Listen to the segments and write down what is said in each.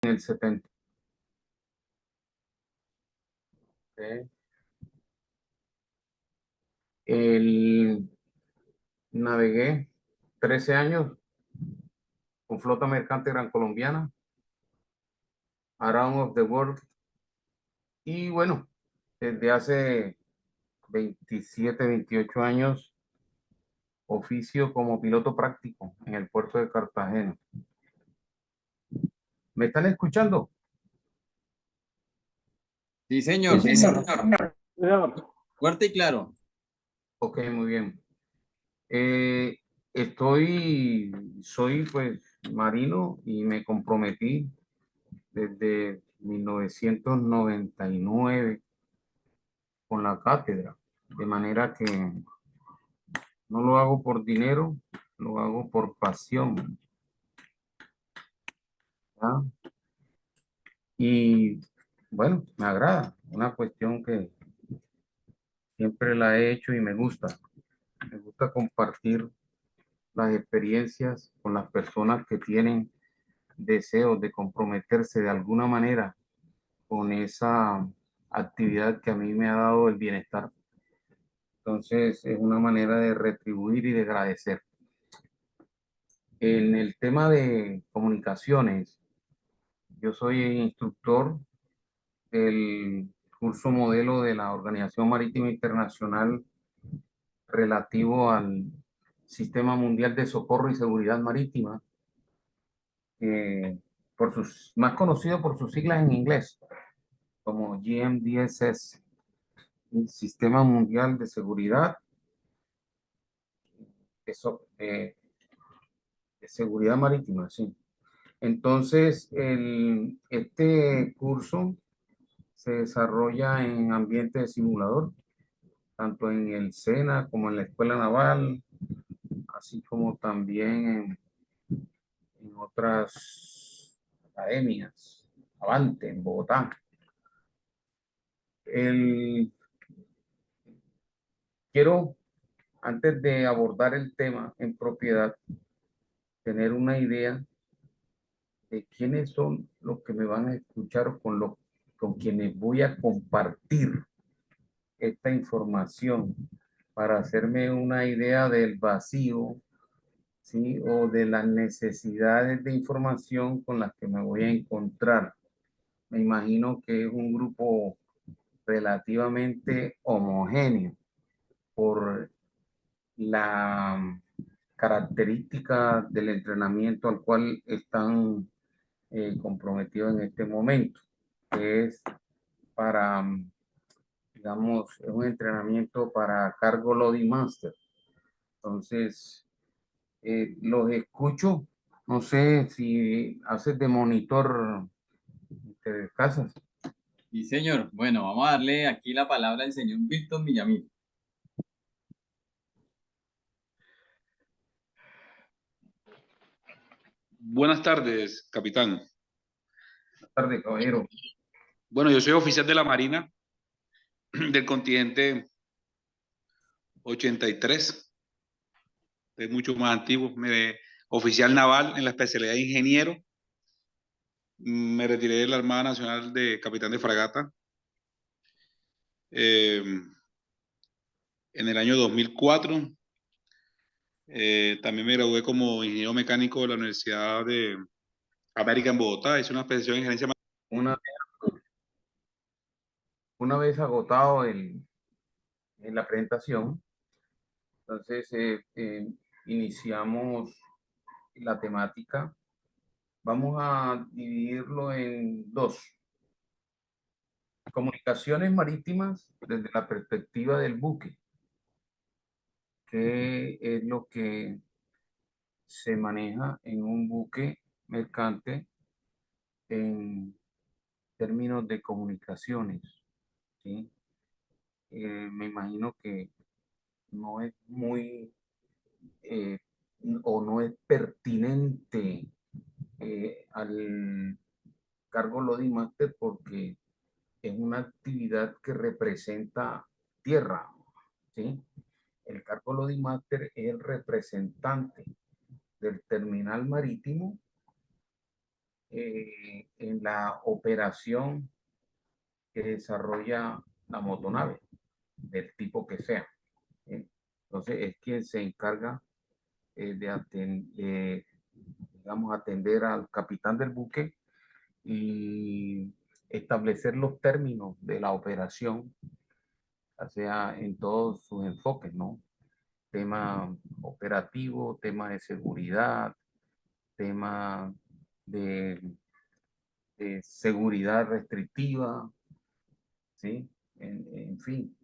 en el 70. ¿Ok? El, Navegué 13 años con flota mercante gran colombiana, Around of the World, y bueno, desde hace 27, 28 años, oficio como piloto práctico en el puerto de Cartagena. ¿Me están escuchando? Sí, Sí, señor. señor. Fuerte y claro. Ok, muy bien. Eh, soy pues marino y me comprometí desde 1999 con la cátedra, de manera que no lo hago por dinero, lo hago por pasión, ¿ya? Y bueno, me agrada, una cuestión que siempre la he hecho y me gusta compartir las experiencias con las personas que tienen deseos de comprometerse de alguna manera con esa actividad que a mí me ha dado el bienestar. Entonces, es una manera de retribuir y de agradecer. En el tema de comunicaciones, yo soy instructor del curso modelo de la Organización Marítima Internacional relativo al Sistema Mundial de Socorro y Seguridad Marítima, más conocido por sus siglas en inglés, como GMDSS, el Sistema Mundial de Seguridad, de Seguridad Marítima, sí. Entonces, este curso se desarrolla en ambiente de simulador, tanto en el SENA como en la Escuela Naval, así como también en otras academias, Avante, en Bogotá. El, quiero, antes de abordar el tema en propiedad, tener una idea de quiénes son los que me van a escuchar o con quienes voy a compartir esta información para hacerme una idea del vacío, ¿sí? O de las necesidades de información con las que me voy a encontrar. Me imagino que es un grupo relativamente homogéneo por la característica del entrenamiento al cual están comprometidos en este momento, que es para, digamos, es un entrenamiento para cargo loading master. Entonces, los escucho, no sé si haces de monitor, te descansas. Sí, señor. Bueno, vamos a darle aquí la palabra al señor Víctor Villamil. Buenas tardes, capitán. Buenas tardes, caballero. Bueno, yo soy oficial de la Marina del contingente 83, es mucho más antiguo. Oficial naval en la especialidad de ingeniero. Me retiré de la Armada Nacional de capitán de fragata eh, en el año 2004. También me gradué como ingeniero mecánico de la Universidad de América en Bogotá. Hice una especialización en gerencia. Una, una vez agotado en la presentación, entonces iniciamos la temática. Vamos a dividirlo en dos. Comunicaciones marítimas desde la perspectiva del buque, que es lo que se maneja en un buque mercante en términos de comunicaciones, ¿sí? Me imagino que no es muy eh, o no es pertinente al cargo Loading Master porque es una actividad que representa tierra, ¿sí? El cargo Loading Master es el representante del terminal marítimo en la operación que desarrolla la motonave, del tipo que sea. Entonces es quien se encarga digamos, atender al capitán del buque y establecer los términos de la operación, o sea, en todos sus enfoques, ¿no? Tema operativo, tema de seguridad, tema de, de seguridad restrictiva, ¿sí? En fin,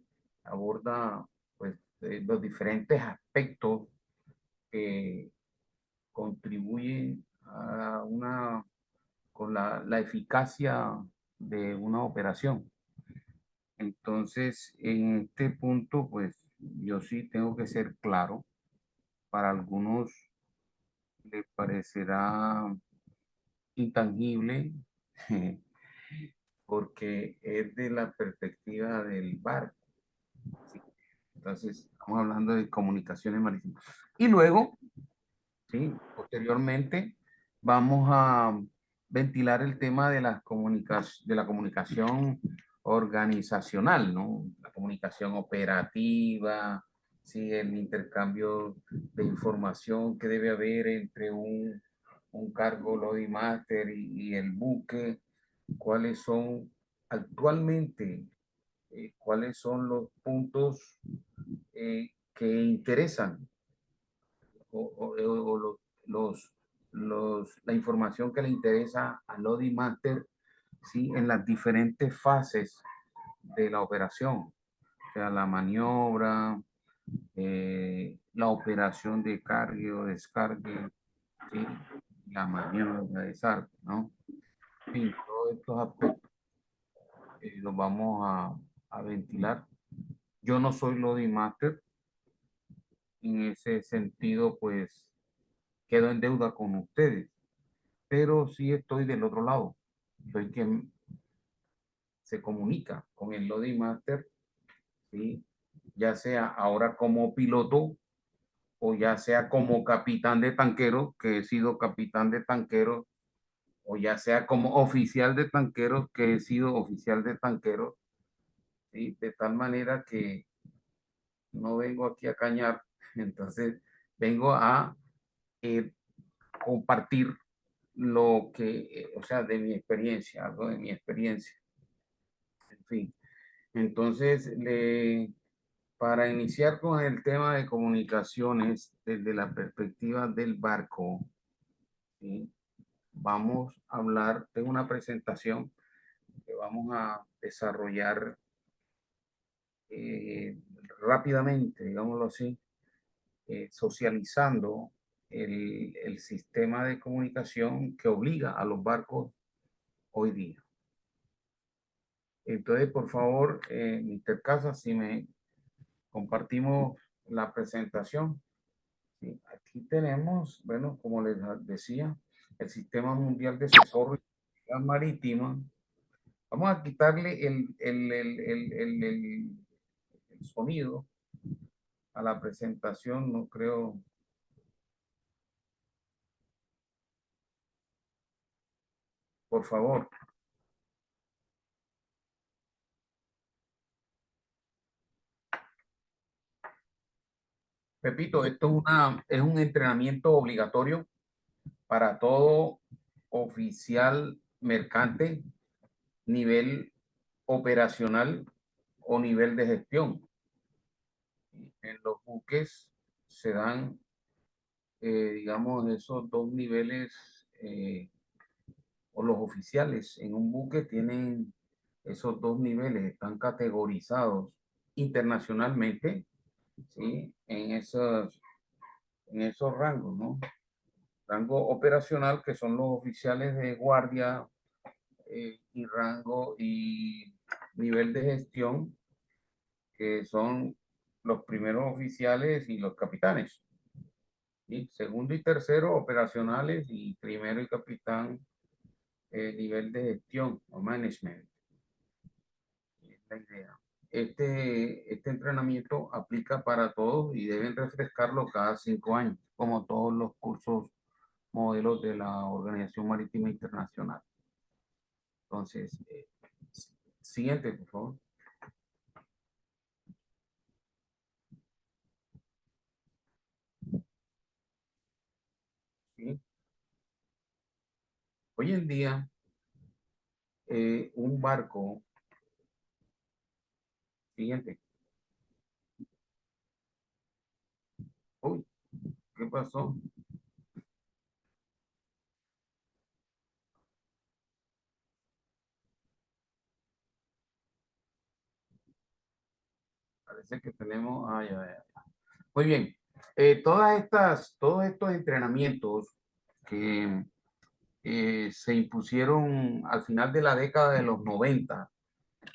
aborda pues los diferentes aspectos que contribuyen a con la eficacia de una operación. Entonces, en este punto, pues yo sí tengo que ser claro. Para algunos les parecerá intangible porque es de la perspectiva del barco. ¿Sí? Entonces, estamos hablando de comunicaciones marítimas. Y luego, ¿sí? Posteriormente, vamos a ventilar el tema de de la comunicación organizacional, ¿no? La comunicación operativa, ¿sí? El intercambio de información que debe haber entre un cargo Lodi Master y el buque, cuáles son actualmente, cuáles son los puntos que interesan o la información que le interesa al Lodi Master, ¿sí? En las diferentes fases de la operación, o sea, la maniobra, la operación de cargue o descargue, ¿sí? La maniobra de desarme, ¿no? En fin, todos estos aspectos los vamos a ventilar. Yo no soy Lodi Master, en ese sentido, pues quedo en deuda con ustedes, pero sí estoy del otro lado. Soy quien se comunica con el Lodi Master, ¿sí? Ya sea ahora como piloto o ya sea como capitán de tanqueros, que he sido capitán de tanqueros, o ya sea como oficial de tanqueros, que he sido oficial de tanqueros, ¿sí? De tal manera que no vengo aquí a cañar, entonces vengo a eh, compartir lo que, o sea, de mi experiencia, algo de mi experiencia. En fin, entonces, para iniciar con el tema de comunicaciones desde la perspectiva del barco, ¿sí? Vamos a hablar de una presentación que vamos a desarrollar eh, rápidamente, digámoslo así, socializando el sistema de comunicación que obliga a los barcos hoy día. Entonces, por favor, Mr. Casas, si me compartimos la presentación. Sí, aquí tenemos, bueno, como les decía, el Sistema Mundial de Socorro y Seguridad Marítima. Vamos a quitarle el sonido a la presentación, no creo. Por favor. Repito, esto es un entrenamiento obligatorio para todo oficial mercante, nivel operacional o nivel de gestión. En los buques se dan, digamos, esos dos niveles, o los oficiales en un buque tienen esos dos niveles, están categorizados internacionalmente, ¿sí? En esos rangos, ¿no? Rango operacional, que son los oficiales de guardia, y rango y nivel de gestión, que son los primeros oficiales y los capitanes. ¿Sí? Segundo y tercero, operacionales, y primero y capitán, nivel de gestión o management. Es la idea. Este entrenamiento aplica para todos y deben refrescarlo cada 5 años, como todos los cursos modelos de la Organización Marítima Internacional. Entonces, siguiente, por favor. ¿Sí? Hoy en día, un barco, siguiente. Uy, ¿qué pasó? Parece que tenemos, ya. Muy bien. Todos estos entrenamientos que se impusieron al final de la década de los 90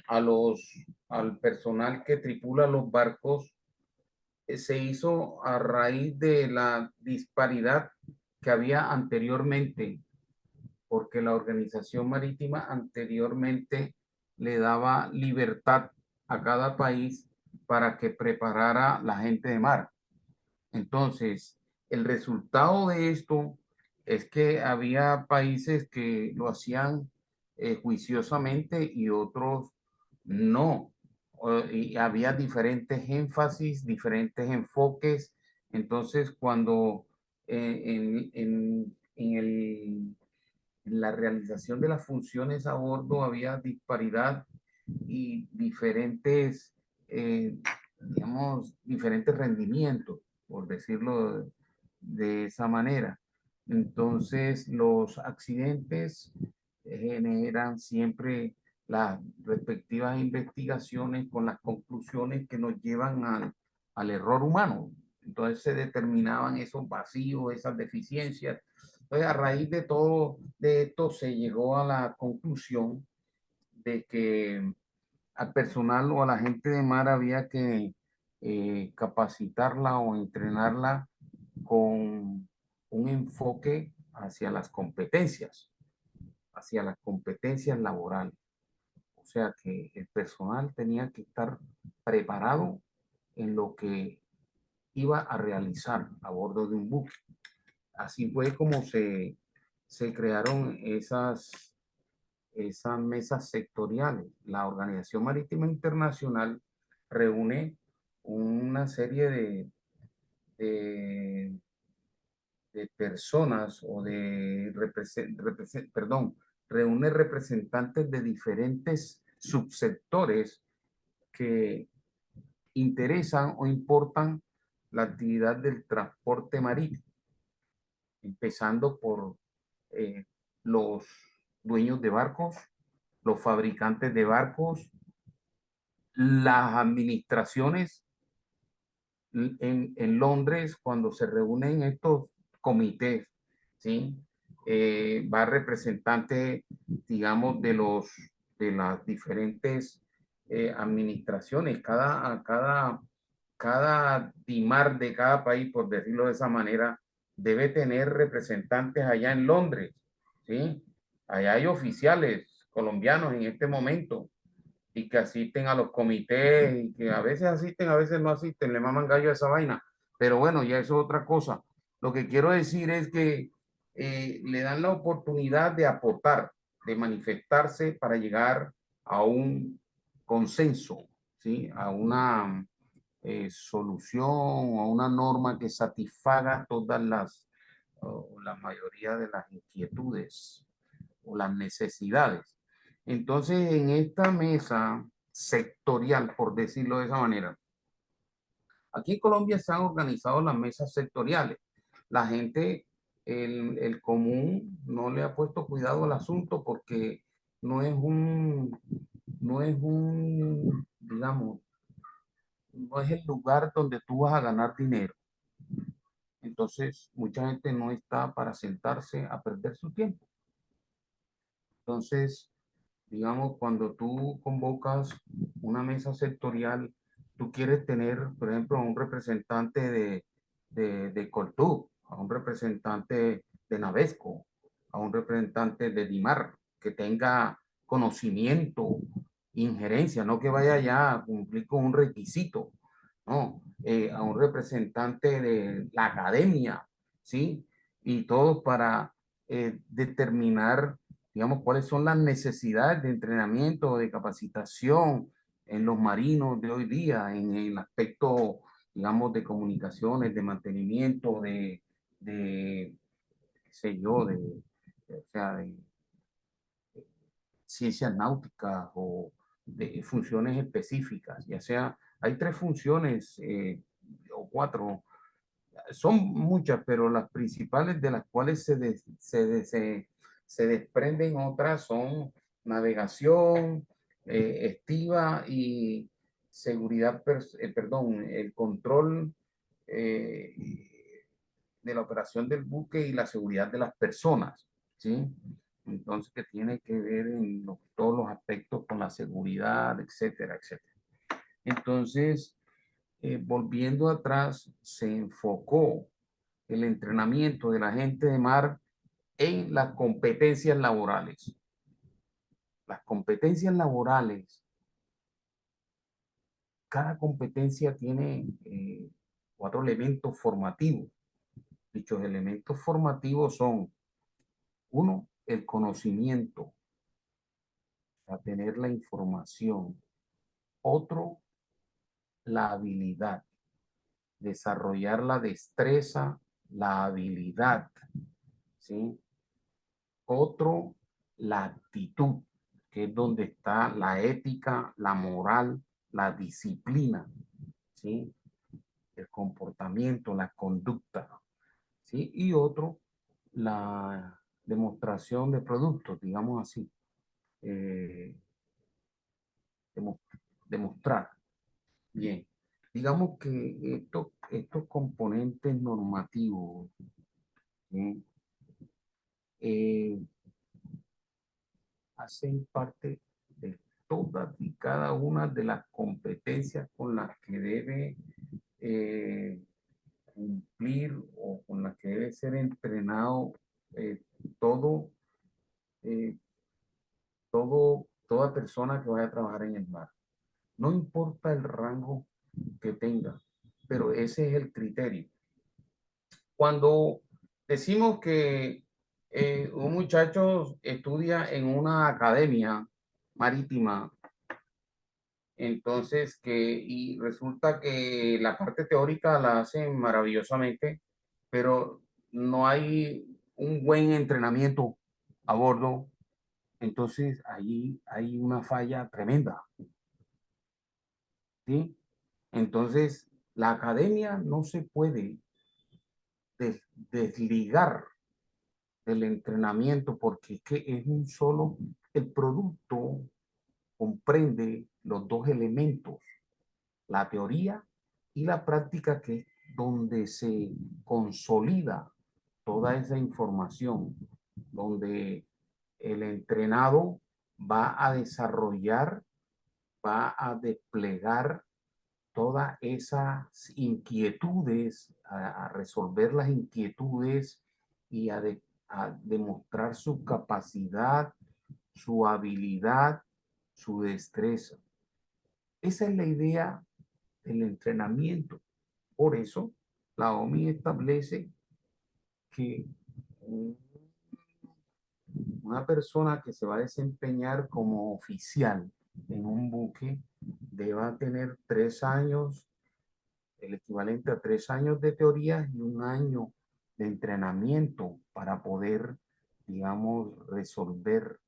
al personal que tripula los barcos, se hizo a raíz de la disparidad que había anteriormente, porque la organización marítima anteriormente le daba libertad a cada país para que preparara la gente de mar. Entonces, el resultado de esto es que había países que lo hacían juiciosamente y otros no. Y había diferentes énfasis, diferentes enfoques. Entonces, cuando en la realización de las funciones a bordo había disparidad y diferentes, digamos, diferentes rendimientos, por decirlo de esa manera. Entonces, los accidentes generan siempre las respectivas investigaciones con las conclusiones que nos llevan al error humano. Entonces se determinaban esos vacíos, esas deficiencias. Entonces, a raíz de todo de esto se llegó a la conclusión de que al personal o a la gente de mar había que capacitarla o entrenarla con un enfoque hacia las competencias laborales. O sea que el personal tenía que estar preparado en lo que iba a realizar a bordo de un buque. Así fue como se crearon esas mesas sectoriales. La Organización Marítima Internacional reúne una serie de, de personas o perdón, reúne representantes de diferentes subsectores que interesan o importan la actividad del transporte marítimo, empezando por los dueños de barcos, los fabricantes de barcos, las administraciones en Londres, cuando se reúnen estos comités, ¿sí? Va representante, digamos, de las diferentes administraciones, cada DIMAR de cada país, por decirlo de esa manera, debe tener representantes allá en Londres, ¿sí? Allá hay oficiales colombianos en este momento y que asisten a los comités y que a veces asisten, a veces no asisten, le maman gallo a esa vaina. Pero bueno, ya eso es otra cosa. Lo que quiero decir es que le dan la oportunidad de aportar, de manifestarse para llegar a un consenso, ¿sí? A una solución o a una norma que satisfaga todas o la mayoría de las inquietudes o las necesidades. Entonces, en esta mesa sectorial, por decirlo de esa manera, aquí en Colombia se han organizado las mesas sectoriales. La gente, el común, no le ha puesto cuidado al asunto porque no es digamos, no es el lugar donde tú vas a ganar dinero. Entonces, mucha gente no está para sentarse a perder su tiempo. Entonces, digamos, cuando tú convocas una mesa sectorial, tú quieres tener, por ejemplo, a un representante de Coltú, a un representante de Navesco, a un representante de Dimar, que tenga conocimiento, injerencia, no que vaya ya a cumplir con un requisito, no, a un representante de la academia, ¿sí? y todo para determinar, digamos, cuáles son las necesidades de entrenamiento, de capacitación en los marinos de hoy día, en el aspecto, digamos, de comunicaciones, de mantenimiento, de qué sé yo, o sea, de ciencias náuticas o de funciones específicas, ya sea, hay tres funciones o cuatro, son muchas, pero las principales de las cuales se desprenden otras son navegación, estiva y seguridad, perdón, el control eh, de la operación del buque y la seguridad de las personas, ¿sí? Entonces, que tiene que ver en todos los aspectos con la seguridad, etcétera, etcétera. Entonces, volviendo atrás, se enfocó el entrenamiento de la gente de mar en las competencias laborales. Las competencias laborales, cada competencia tiene cuatro elementos formativos. Dichos elementos formativos son, uno, el conocimiento, a tener la información. Otro, la habilidad, desarrollar la destreza, la habilidad, ¿sí? Otro, la actitud, que es donde está la ética, la moral, la disciplina, ¿sí? El comportamiento, la conducta, ¿sí? Y otro, la demostración de productos, digamos así, eh, demostrar. Bien, digamos que estos componentes normativos, ¿sí? eh, hacen parte de todas y cada una de las competencias con las que debe eh, cumplir o con las que debe ser entrenado eh, todo, eh, toda persona que vaya a trabajar en el mar. No importa el rango que tenga, pero ese es el criterio. Cuando decimos que un muchacho estudia en una academia marítima, entonces y resulta que la parte teórica la hacen maravillosamente, pero no hay un buen entrenamiento a bordo, entonces ahí hay una falla tremenda, ¿sí? Entonces, la academia no se puede desligar del entrenamiento porque es que es un solo, el producto comprende los dos elementos, la teoría y la práctica, que es donde se consolida toda esa información, donde el entrenado va a desarrollar, va a desplegar todas esas inquietudes, a resolver las inquietudes y a demostrar su capacidad, su habilidad, su destreza. Esa es la idea del entrenamiento. Por eso, la OMI establece que una persona que se va a desempeñar como oficial en un buque deba tener 3 años, el equivalente a 3 años de teoría y 1 año de entrenamiento para poder, digamos, resolver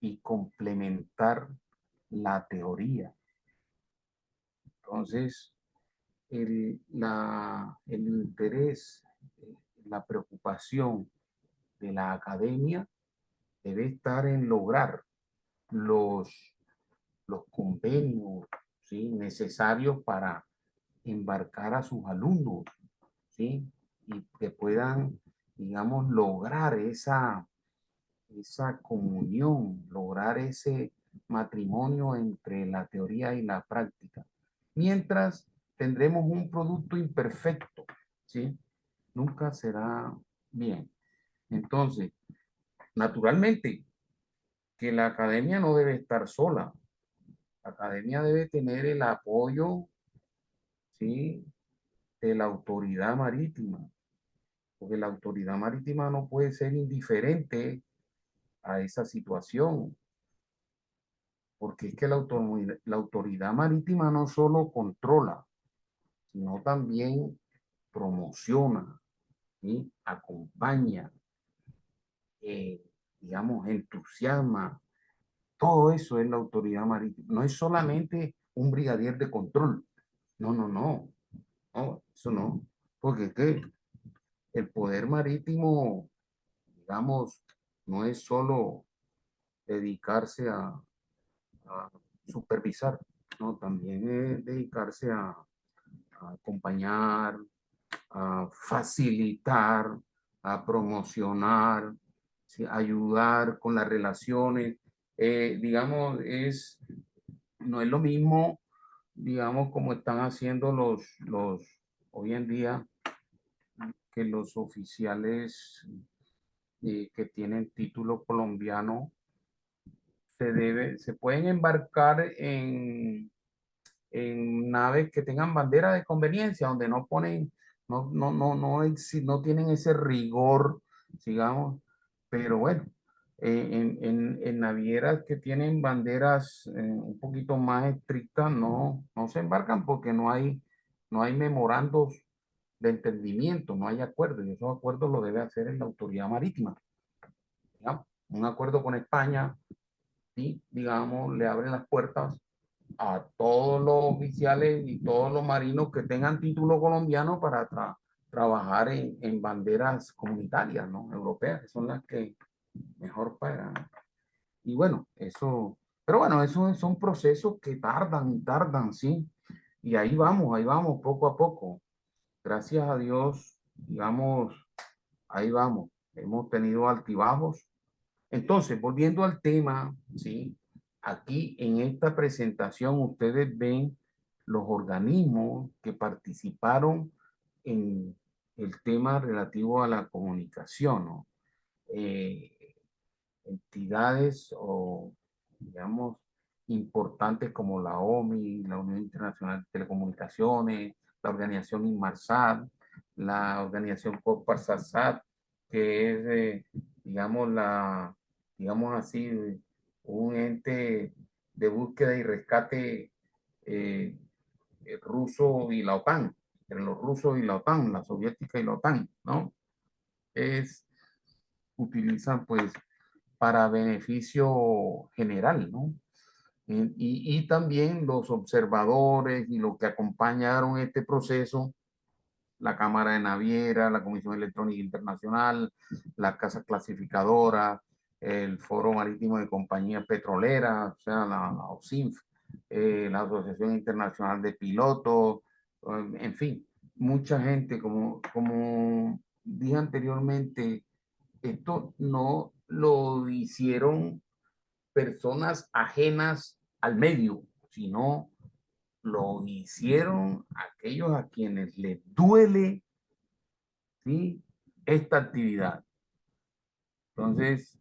y complementar la teoría. Entonces, el interés, la preocupación de la academia debe estar en lograr los, los convenios, ¿sí? Necesarios para embarcar a sus alumnos, ¿sí? Y que puedan, digamos, lograr esa comunión, lograr ese matrimonio entre la teoría y la práctica. Mientras tendremos un producto imperfecto, ¿sí? Nunca será bien. Entonces, naturalmente, que la academia no debe estar sola. La academia debe tener el apoyo, ¿sí? De la autoridad marítima, porque la autoridad marítima no puede ser indiferente a esa situación, porque es que la autoridad marítima no solo controla, sino también promociona, ¿sí? Acompaña, eh, digamos, entusiasma. Todo eso es la autoridad marítima. No es solamente un brigadier de control. No, no, no. No, eso no. Porque es que el poder marítimo, digamos, no es solo dedicarse a supervisar, no, también es dedicarse a acompañar, a facilitar, a promocionar, ¿sí? Ayudar con las relaciones. Digamos, no es lo mismo, digamos, como están haciendo hoy en día, que los oficiales que tienen título colombiano se pueden embarcar en naves que tengan bandera de conveniencia, donde no ponen, no tienen ese rigor, digamos, pero bueno, en navieras que tienen banderas un poquito más estrictas, no se embarcan porque no hay memorandos de entendimiento, no hay acuerdos, y esos acuerdos lo debe hacer en la autoridad marítima. ¿Ya? Un acuerdo con España, y digamos, le abre las puertas a todos los oficiales y todos los marinos que tengan título colombiano para trabajar en banderas comunitarias, ¿no? Europeas, que son las que mejor pagan. Y bueno, pero bueno, eso son procesos que tardan, ¿sí? Y ahí vamos, poco a poco. Gracias a Dios, digamos, ahí vamos. Hemos tenido altibajos. Entonces, volviendo al tema, ¿sí? Aquí en esta presentación ustedes ven los organismos que participaron en el tema relativo a la comunicación, ¿no? Eh, Entidades o, digamos, importantes como la OMI, la Unión Internacional de Telecomunicaciones, la organización Inmarsat, la organización Coparsat, que es, digamos, digamos así, un ente de búsqueda y rescate eh, ruso y la OTAN, entre los rusos y la OTAN, la soviética y la OTAN, ¿no? Utilizan pues para beneficio general, ¿no? Y también los observadores y los que acompañaron este proceso, la Cámara de Naviera, la Comisión Electrónica Internacional, la Casa Clasificadora, el Foro Marítimo de Compañías Petroleras, o sea, la OSINF, la Asociación Internacional de Pilotos, en fin, mucha gente, como dije anteriormente, esto no lo hicieron personas ajenas al medio, sino lo hicieron aquellos a quienes les duele, ¿sí? Esta actividad. Entonces,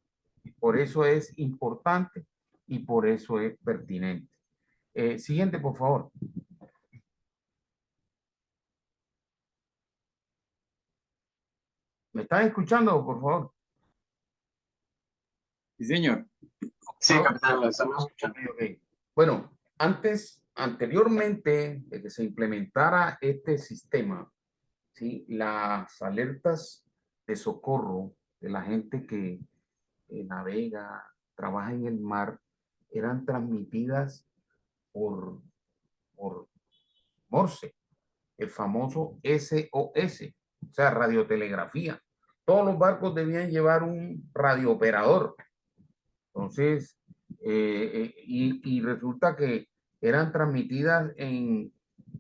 por eso es importante y por eso es pertinente. Siguiente, por favor. ¿Me están escuchando, por favor? Sí, señor. Sí, capitán, lo estamos escuchando. Okay. Bueno, anteriormente de que se implementara este sistema, ¿sí? Las alertas de socorro de la gente que navega, trabaja en el mar, eran transmitidas por Morse, el famoso SOS, o sea, radiotelegrafía. Todos los barcos debían llevar un radiooperador. Entonces, y resulta que eran transmitidas en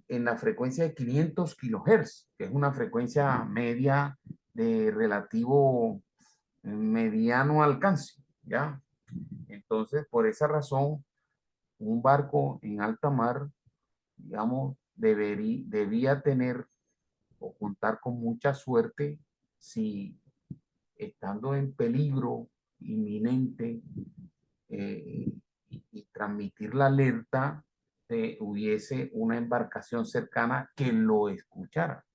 la frecuencia de 500 kilohertz, que es una frecuencia media de relativo mediano alcance, ¿ya? Entonces, por esa razón, un barco en alta mar, digamos, debía tener o contar con mucha suerte si estando en peligro inminente y transmitir la alerta, hubiese una embarcación cercana que lo escuchara,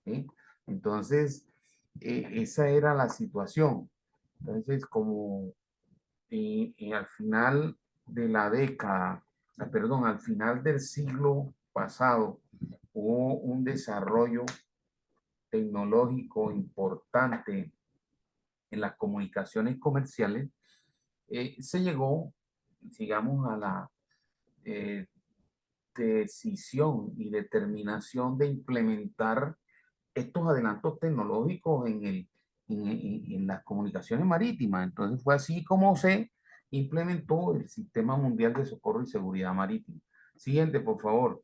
¿sí? Entonces, esa era la situación. Entonces, como al final de la década, perdón, al final del siglo pasado, hubo un desarrollo tecnológico importante en las comunicaciones comerciales, se llegó, digamos, a la eh, decisión y determinación de implementar estos adelantos tecnológicos en las comunicaciones marítimas. Entonces fue así como se implementó el Sistema Mundial de Socorro y Seguridad Marítima. Siguiente, por favor.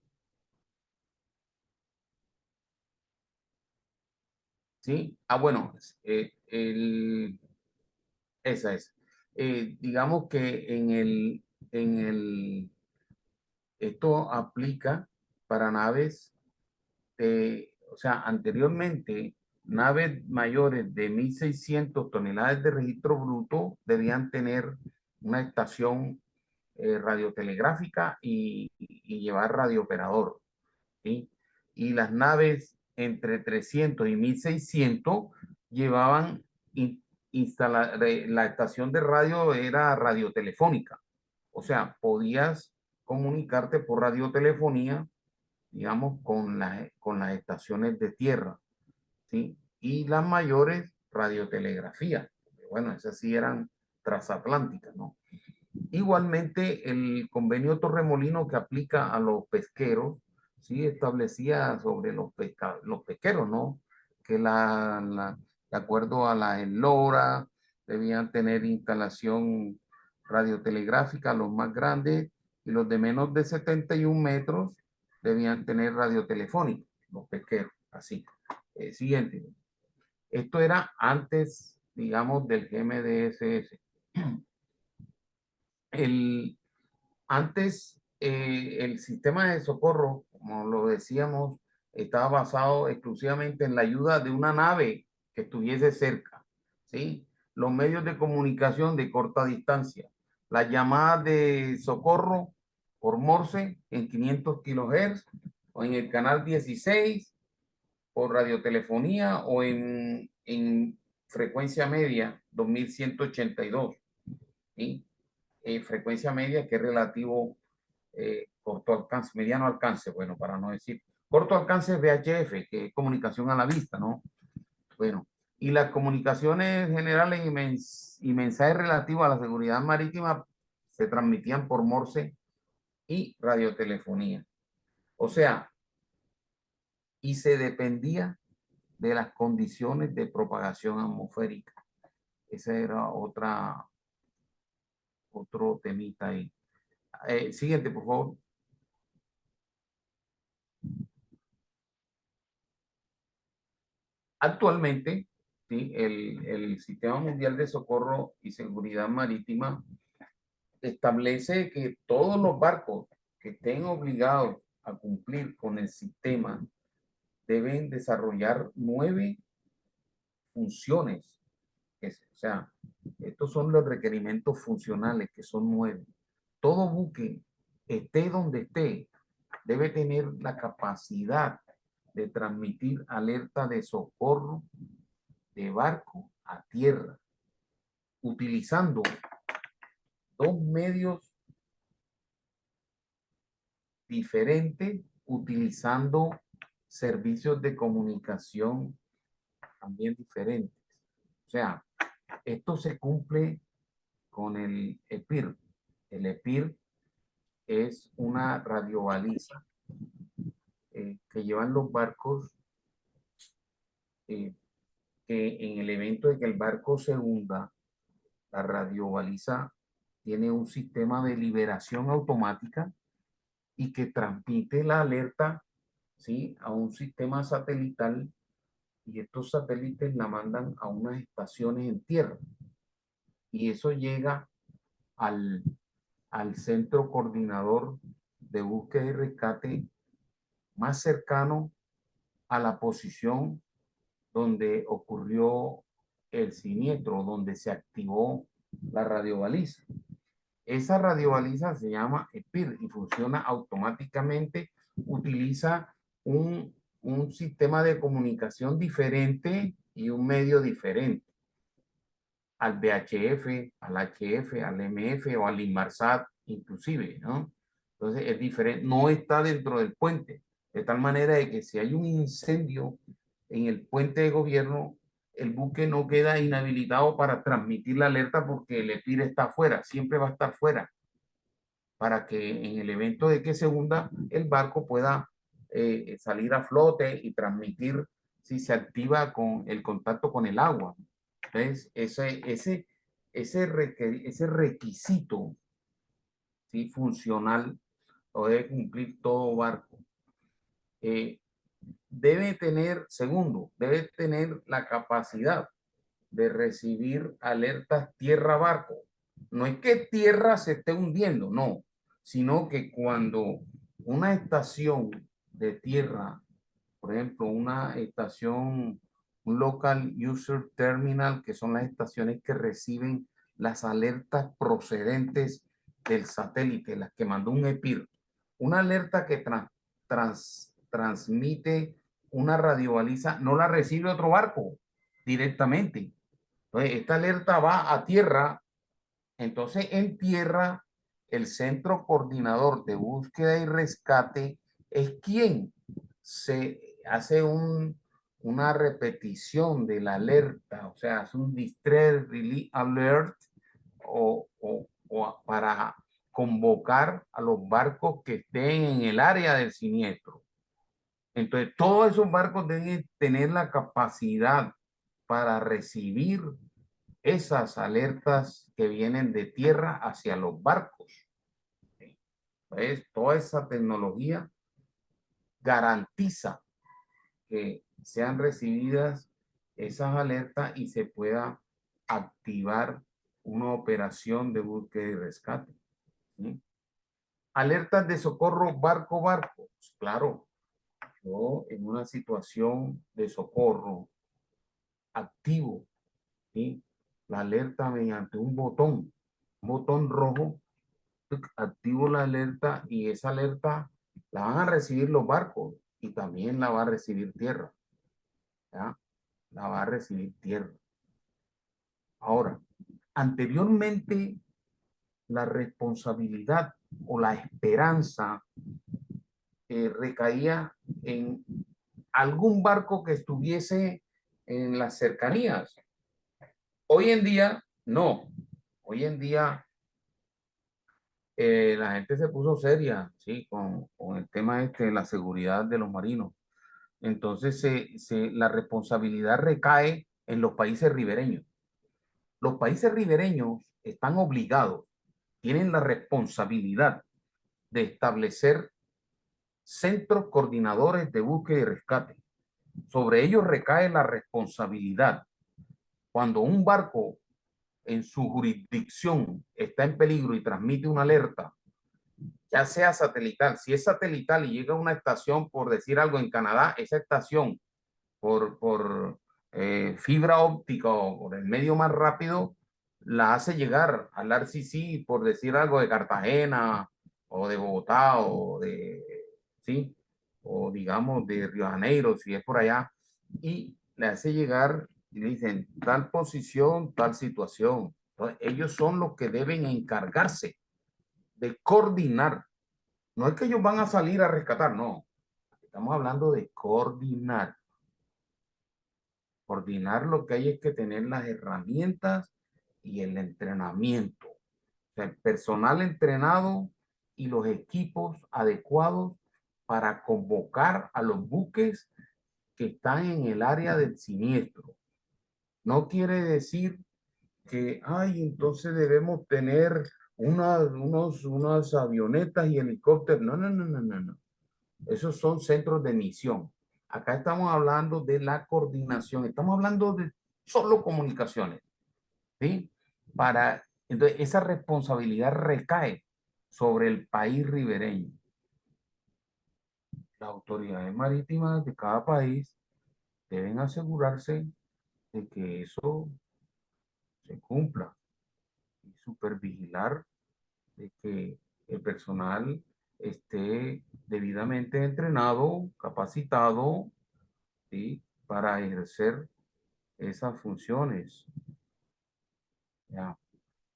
¿Sí? Ah, bueno, esa es. Digamos que esto aplica para naves, o sea, anteriormente, naves mayores de 1.600 toneladas de registro bruto debían tener una estación radiotelegráfica y llevar radiooperador, ¿sí? Y las naves entre 300 y 1.600 llevaban la estación de radio era radiotelefónica. O sea, podías comunicarte por radiotelefonía, digamos, con las estaciones de tierra, ¿sí? Y las mayores, radiotelegrafía. Bueno, esas sí eran transatlánticas, ¿no? Igualmente, el convenio Torremolino que aplica a los pesqueros, sí establecía sobre los pesqueros, ¿no? Que de acuerdo a la eslora, debían tener instalación radiotelegráfica los más grandes y los de menos de 71 metros debían tener radiotelefónica, los pesqueros, así. Siguiente. Esto era antes, digamos, del GMDSS. Antes, el sistema de socorro, como lo decíamos, estaba basado exclusivamente en la ayuda de una nave que estuviese cerca, ¿sí? Los medios de comunicación de corta distancia, las llamadas de socorro por Morse en 500 kilohertz o en el canal 16 por radiotelefonía o en frecuencia media 2182, ¿sí? Frecuencia media que es relativo corto alcance, mediano alcance, bueno, para no decir corto alcance es VHF, que es comunicación a la vista, ¿no? Bueno, y las comunicaciones generales y mensajes relativos a la seguridad marítima se transmitían por Morse y radiotelefonía. O sea, y se dependía de las condiciones de propagación atmosférica. Ese era otro temita ahí. Siguiente, por favor. Actualmente, ¿sí? El Sistema Mundial de Socorro y Seguridad Marítima establece que todos los barcos que estén obligados a cumplir con el sistema deben desarrollar 9 funciones. O sea, estos son los requerimientos funcionales, que son 9. Todo buque, esté donde esté, debe tener la capacidad de transmitir alerta de socorro de barco a tierra, utilizando 2 medios diferentes, utilizando servicios de comunicación también diferentes. O sea, esto se cumple con el EPIR. El EPIR es una radiobaliza que llevan los barcos que en el evento de que el barco se hunda, la radiobaliza tiene un sistema de liberación automática y que transmite la alerta, ¿sí? A un sistema satelital, y estos satélites la mandan a unas estaciones en tierra y eso llega al, al centro coordinador de búsqueda y rescate más cercano a la posición donde ocurrió el siniestro, donde se activó la radiobaliza. Esa radiobaliza se llama EPIR y funciona utiliza un sistema de comunicación diferente y un medio diferente al VHF, al HF, al MF o al Inmarsat inclusive, ¿no? Entonces es diferente, no está dentro del puente, de tal manera de que si hay un incendio en el puente de gobierno, el buque no queda inhabilitado para transmitir la alerta porque el EPIR está afuera, siempre va a estar fuera, para que en el evento de que se hunda, el barco pueda salir a flote y transmitir si se activa con el contacto con el agua. Entonces, ese requisito, ¿sí?, funcional lo debe cumplir todo barco. Debe tener, segundo, debe tener la capacidad de recibir alertas tierra-barco. No es que tierra se esté hundiendo, no, sino que cuando una estación de tierra, por ejemplo, una estación, un local user terminal, que son las estaciones que reciben las alertas procedentes del satélite, las que mandó un EPIR, una alerta que transmite una radiobaliza, no la recibe otro barco directamente. Entonces, esta alerta va a tierra. Entonces, en tierra, el Centro Coordinador de Búsqueda y Rescate es quien se hace una repetición de la alerta, o sea, hace un distress relief alert o para convocar a los barcos que estén en el área del siniestro. Entonces, todos esos barcos deben tener la capacidad para recibir esas alertas que vienen de tierra hacia los barcos. Entonces, toda esa tecnología garantiza que sean recibidas esas alertas y se pueda activar una operación de búsqueda y rescate. ¿Sí? Alertas de socorro barco-barco. Pues claro, yo en una situación de socorro activo, ¿sí?, la alerta mediante un botón rojo, activo la alerta y esa alerta la van a recibir los barcos y también la va a recibir tierra. ¿Ya? La va a recibir tierra. Ahora, anteriormente la responsabilidad o la esperanza recaía en algún barco que estuviese en las cercanías. Hoy en día, no. Hoy en día la gente se puso seria, ¿sí?, con el tema de la seguridad de los marinos. Entonces, la responsabilidad recae en los países ribereños. Los países ribereños están obligados, tienen la responsabilidad de establecer centros coordinadores de búsqueda y rescate. Sobre ellos recae la responsabilidad. Cuando un barco en su jurisdicción está en peligro y transmite una alerta, ya sea satelital, si es satelital y llega a una estación, por decir algo, en Canadá, esa estación por fibra óptica o por el medio más rápido, la hace llegar al RCC, por decir algo, de Cartagena o de Bogotá o de, ¿sí?, o digamos de Río de Janeiro, si es por allá, y le hace llegar y le dicen tal posición, tal situación. Entonces, ellos son los que deben encargarse de coordinar. No es que ellos van a salir a rescatar, no. Estamos hablando de coordinar. Coordinar, lo que hay es que tener las herramientas y el entrenamiento. O sea, el personal entrenado y los equipos adecuados para convocar a los buques que están en el área del siniestro. No quiere decir que, ay, entonces debemos tener unas avionetas y helicópteros. No, no, no, no, no, no. Esos son centros de misión. Acá estamos hablando de la coordinación, estamos hablando de solo comunicaciones, ¿sí? Entonces, esa responsabilidad recae sobre el país ribereño. Las autoridades marítimas de cada país deben asegurarse de que eso se cumpla y supervigilar de que el personal esté debidamente entrenado, capacitado, ¿sí?, para ejercer esas funciones. Ya.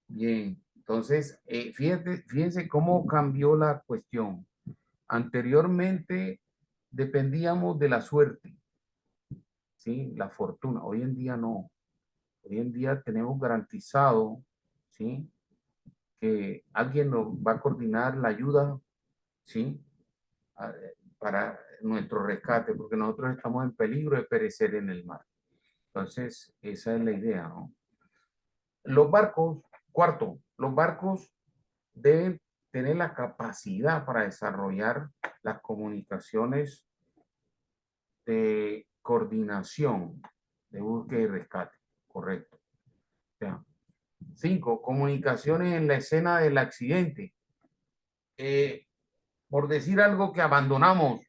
Bien, entonces, fíjense cómo cambió la cuestión. Anteriormente dependíamos de la suerte, ¿sí? La fortuna. Hoy en día no. Hoy en día tenemos garantizado, ¿sí? Que alguien nos va a coordinar la ayuda, ¿sí? Para nuestro rescate, porque nosotros estamos en peligro de perecer en el mar. Entonces, esa es la idea, ¿no? Los barcos, cuarto, los barcos deben tener la capacidad para desarrollar las comunicaciones de coordinación de búsqueda y rescate, correcto. O sea, 5, comunicaciones en la escena del accidente. Por decir algo que abandonamos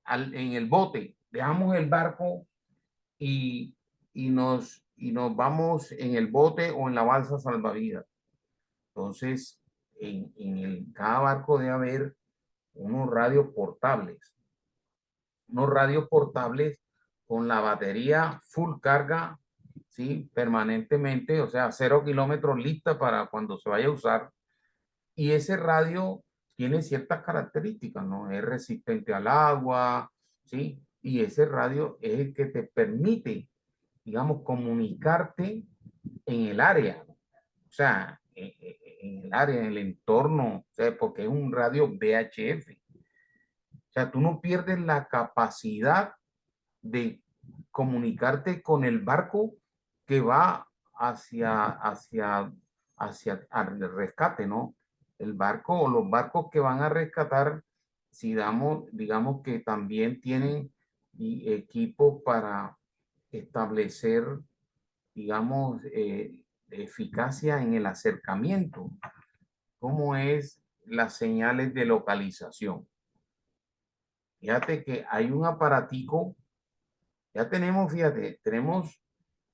en el bote, dejamos el barco y, nos vamos en el bote o en la balsa salvavidas. Entonces, cada barco debe haber unos radios portables con la batería full carga, ¿sí? Permanentemente, o sea, 0 kilómetros lista para cuando se vaya a usar. Y ese radio tiene ciertas características, ¿no? Es resistente al agua, ¿sí? Y ese radio es el que te permite, digamos, comunicarte en el área, ¿no? O sea, en el área, en el entorno, o sea, porque es un radio VHF. O sea, tú no pierdes la capacidad de comunicarte con el barco que va hacia el rescate, ¿no? El barco o los barcos que van a rescatar, si digamos que también tienen equipo para establecer, digamos, eficacia en el acercamiento, como es las señales de localización. Fíjate que hay un aparatico, ya tenemos, fíjate, tenemos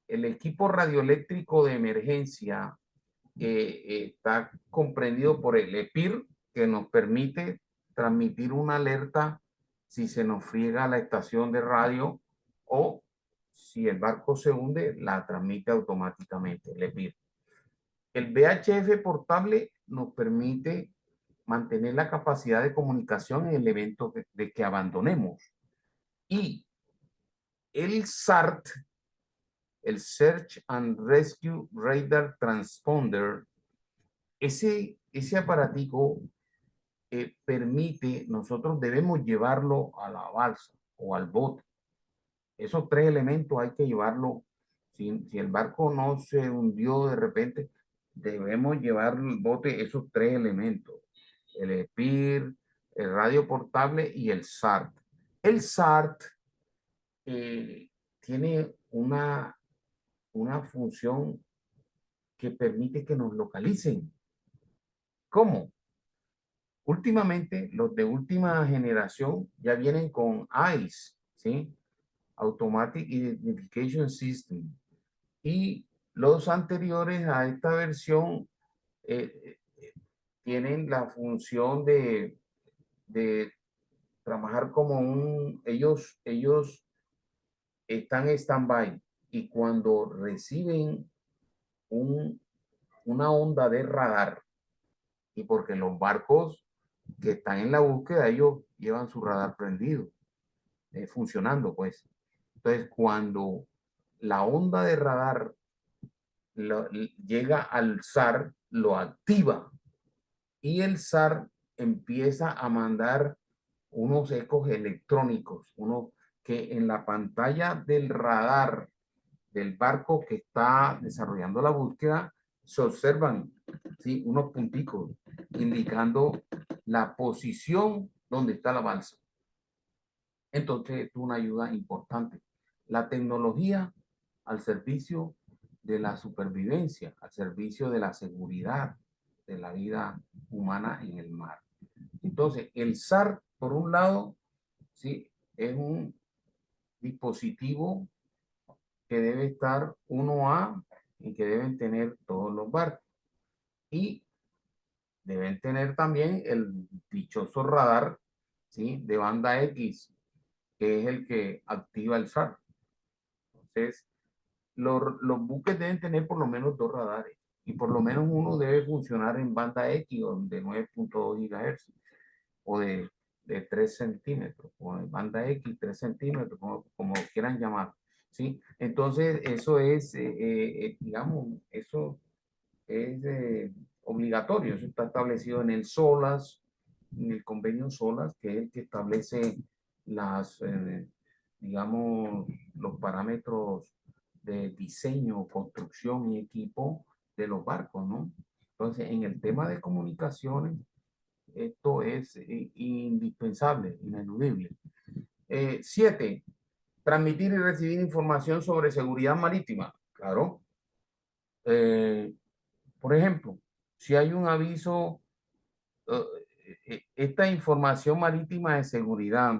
el equipo radioeléctrico de emergencia, está comprendido por el EPIR, que nos permite transmitir una alerta si se nos friega la estación de radio o si el barco se hunde, la transmite automáticamente el EPIR. El VHF portable nos permite mantener la capacidad de comunicación en el evento de que abandonemos. Y el SART, el Search and Rescue Radar Transponder, ese aparatico permite, nosotros debemos llevarlo a la balsa o al bote. Esos 3 elementos hay que llevarlo. Si el barco no se hundió de repente, debemos llevar el bote esos 3 elementos. El EPIR, el radio portable y el SART. El SART tiene una función que permite que nos localicen. ¿Cómo? Últimamente, los de última generación ya vienen con AIS, ¿sí? Automatic Identification System. Y los anteriores a esta versión tienen la función de trabajar como ellos están en stand-by y cuando reciben una onda de radar, y porque los barcos que están en la búsqueda, ellos llevan su radar prendido, funcionando, pues. Entonces, cuando la onda de radar llega al SAR, lo activa y el SAR empieza a mandar unos ecos electrónicos, uno que en la pantalla del radar del barco que está desarrollando la búsqueda se observan, ¿sí? Unos punticos indicando la posición donde está la balsa. Entonces, es una ayuda importante. La tecnología al servicio de la supervivencia, al servicio de la seguridad de la vida humana en el mar. Entonces, el SAR, por un lado, ¿sí? Es un dispositivo que debe estar 1A y que deben tener todos los barcos. Y deben tener también el dichoso radar, ¿sí? De banda X, que es el que activa el SAR. Entonces, los buques deben tener por lo menos 2 radares y por lo menos uno debe funcionar en banda X o de 9.2 GHz o de 3 centímetros o en banda X, 3 centímetros, como quieran llamar. ¿Sí? Entonces, eso es, digamos, eso es obligatorio, eso está establecido en el SOLAS, en el convenio SOLAS, que es el que establece las, digamos, los parámetros de diseño, construcción y equipo de los barcos, ¿no? Entonces, en el tema de comunicaciones, esto es indispensable, ineludible. 7. Transmitir y recibir información sobre seguridad marítima. Claro. Por ejemplo, si hay un aviso, esta información marítima de seguridad,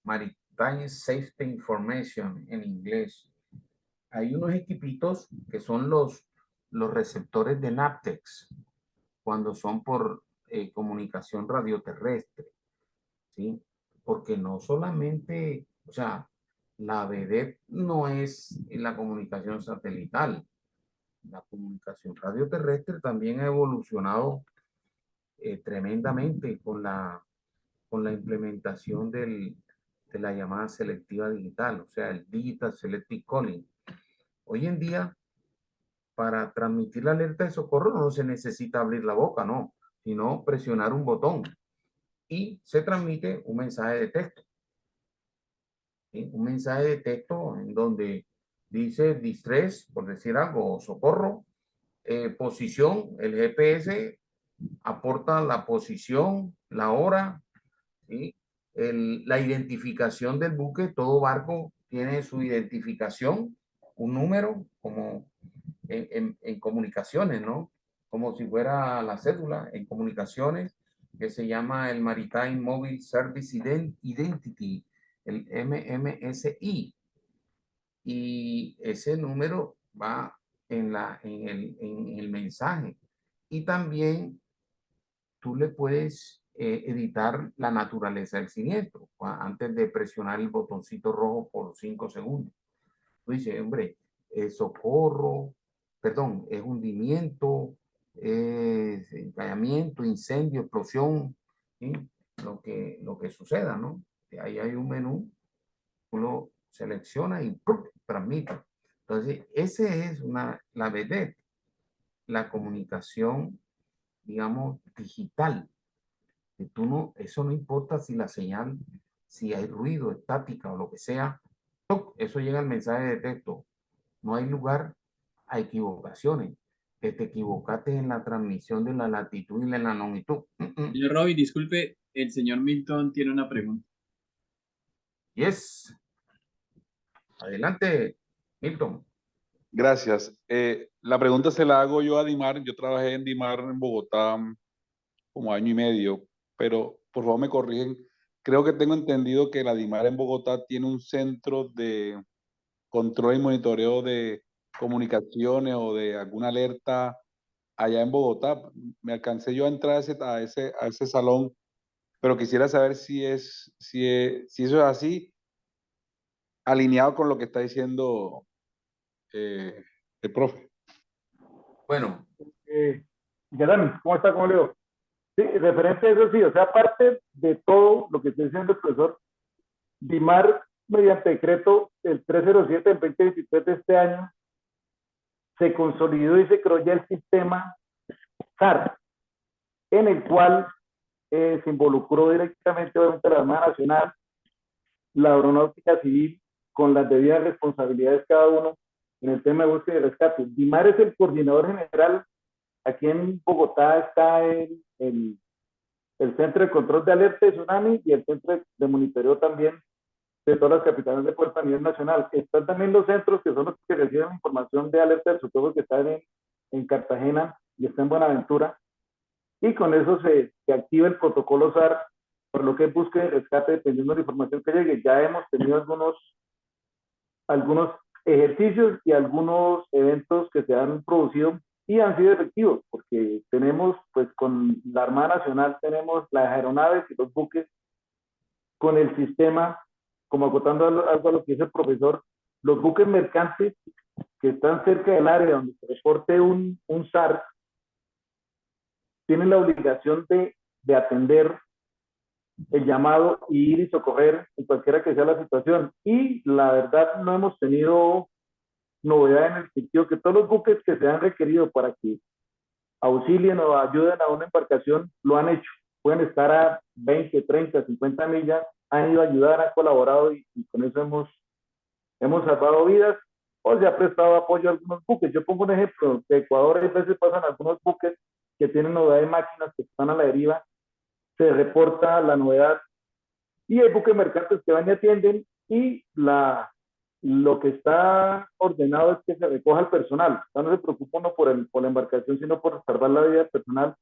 Maritime Safety Information en inglés, hay unos equipitos que son los receptores de NAPTEX cuando son por comunicación radioterrestre, ¿sí? Porque no solamente, o sea, la vedette no es la comunicación satelital. La comunicación radioterrestre también ha evolucionado tremendamente con la implementación de la llamada selectiva digital, o sea, el Digital Selective Calling. Hoy en día, para transmitir la alerta de socorro no se necesita abrir la boca, no, sino presionar un botón y se transmite un mensaje de texto. ¿Sí? Un mensaje de texto en donde dice distress, por decir algo, o socorro, posición, el GPS aporta la posición, la hora, ¿sí? La identificación del buque, todo barco tiene su identificación, un número, como en comunicaciones, ¿no? Como si fuera la cédula en comunicaciones, que se llama el Maritime Mobile Service Identity, el MMSI. Y ese número va en el mensaje. Y también tú le puedes editar la naturaleza del siniestro antes de presionar el botoncito rojo por 5 segundos. Tú dices, hombre, socorro, perdón, es hundimiento, es encallamiento, incendio, explosión, ¿sí? Lo que suceda, ¿no? Ahí hay un menú, uno selecciona y ¡pum!, transmite. Entonces, ese es la vedette, la comunicación, digamos, digital. Que tú no, eso no importa si la señal, si hay ruido, estática o lo que sea, ¡tuc!, eso llega al mensaje de texto. No hay lugar a equivocaciones. Que te equivocaste en la transmisión de la latitud y de la longitud. Señor Roby, disculpe, el señor Milton tiene una pregunta. Yes. Adelante, Milton. Gracias. La pregunta se la hago yo a Dimar. Yo trabajé en Dimar en Bogotá como año y medio, pero por favor me corrigen. Creo que tengo entendido que la Dimar en Bogotá tiene un centro de control y monitoreo de comunicaciones o de alguna alerta allá en Bogotá. Me alcancé yo a entrar a ese salón, pero quisiera saber si eso es así, alineado con lo que está diciendo el profe. Bueno, Gerán, ¿cómo está? ¿Cómo le digo? Sí, referente a eso, sí, o sea, aparte de todo lo que está diciendo el profesor, Dimar, mediante decreto el 307 del 2023 de este año, se consolidó y se creó ya el sistema SAR, en el cual se involucró directamente, obviamente, la Armada Nacional, la Aeronáutica Civil, con las debidas responsabilidades cada uno en el tema de búsqueda y rescate. Dimar es el coordinador general. Aquí en Bogotá está el Centro de Control de Alerta de Tsunami y el Centro de Monitoreo también de todas las capitanes de puerto a nivel nacional. Están también los centros que son los que reciben la información de alerta del socorro, que están en Cartagena y está en Buenaventura. Y con eso se activa el protocolo SAR, por lo que es búsqueda y rescate dependiendo de la información que llegue. Ya hemos tenido algunos ejercicios y algunos eventos que se han producido y han sido efectivos, porque tenemos, pues con la Armada Nacional tenemos las aeronaves y los buques con el sistema como acotando algo a lo que dice el profesor, los buques mercantes que están cerca del área donde se reporte un SAR tienen la obligación de atender el llamado y ir y socorrer en cualquiera que sea la situación. Y la verdad no hemos tenido novedad en el sentido que todos los buques que se han requerido para que auxilien o ayuden a una embarcación lo han hecho. Pueden estar a 20, 30, 50 millas, han ido a ayudar, han colaborado y con eso hemos salvado vidas o se ha prestado apoyo a algunos buques. Yo pongo un ejemplo, de Ecuador a veces pasan algunos buques que tienen novedad de máquinas que están a la deriva, se reporta la novedad y hay buques mercantes que van y atienden y lo que está ordenado es que se recoja el personal. O sea, no se preocupa uno por la embarcación, sino por salvar la vida del personal.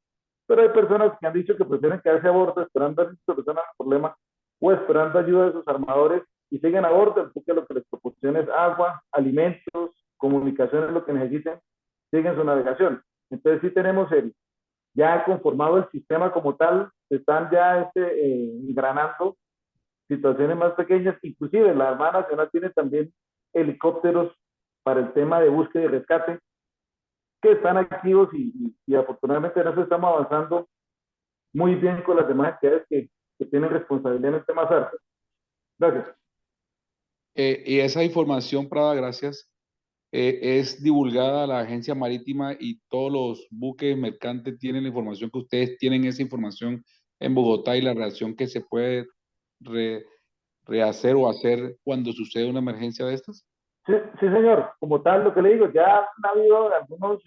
Pero hay personas que han dicho que prefieren quedarse a bordo esperando a solucionar el problema o esperando ayuda de sus armadores y siguen a bordo, porque lo que les proporciona es agua, alimentos, comunicaciones, lo que necesiten, siguen su navegación. Entonces sí tenemos ya conformado el sistema como tal, se están ya engranando situaciones más pequeñas, inclusive la Armada Nacional tiene también helicópteros para el tema de búsqueda y rescate, que están activos y afortunadamente en eso estamos avanzando muy bien con las demás entidades que tienen responsabilidad en el tema SAR. Gracias. Y esa información, Prada, gracias, es divulgada a la agencia marítima y todos los buques mercantes tienen la información que ustedes tienen esa información en Bogotá y la reacción que se puede rehacer o hacer cuando sucede una emergencia de estas. Sí, sí, señor. Como tal, lo que le digo, ya han habido algunos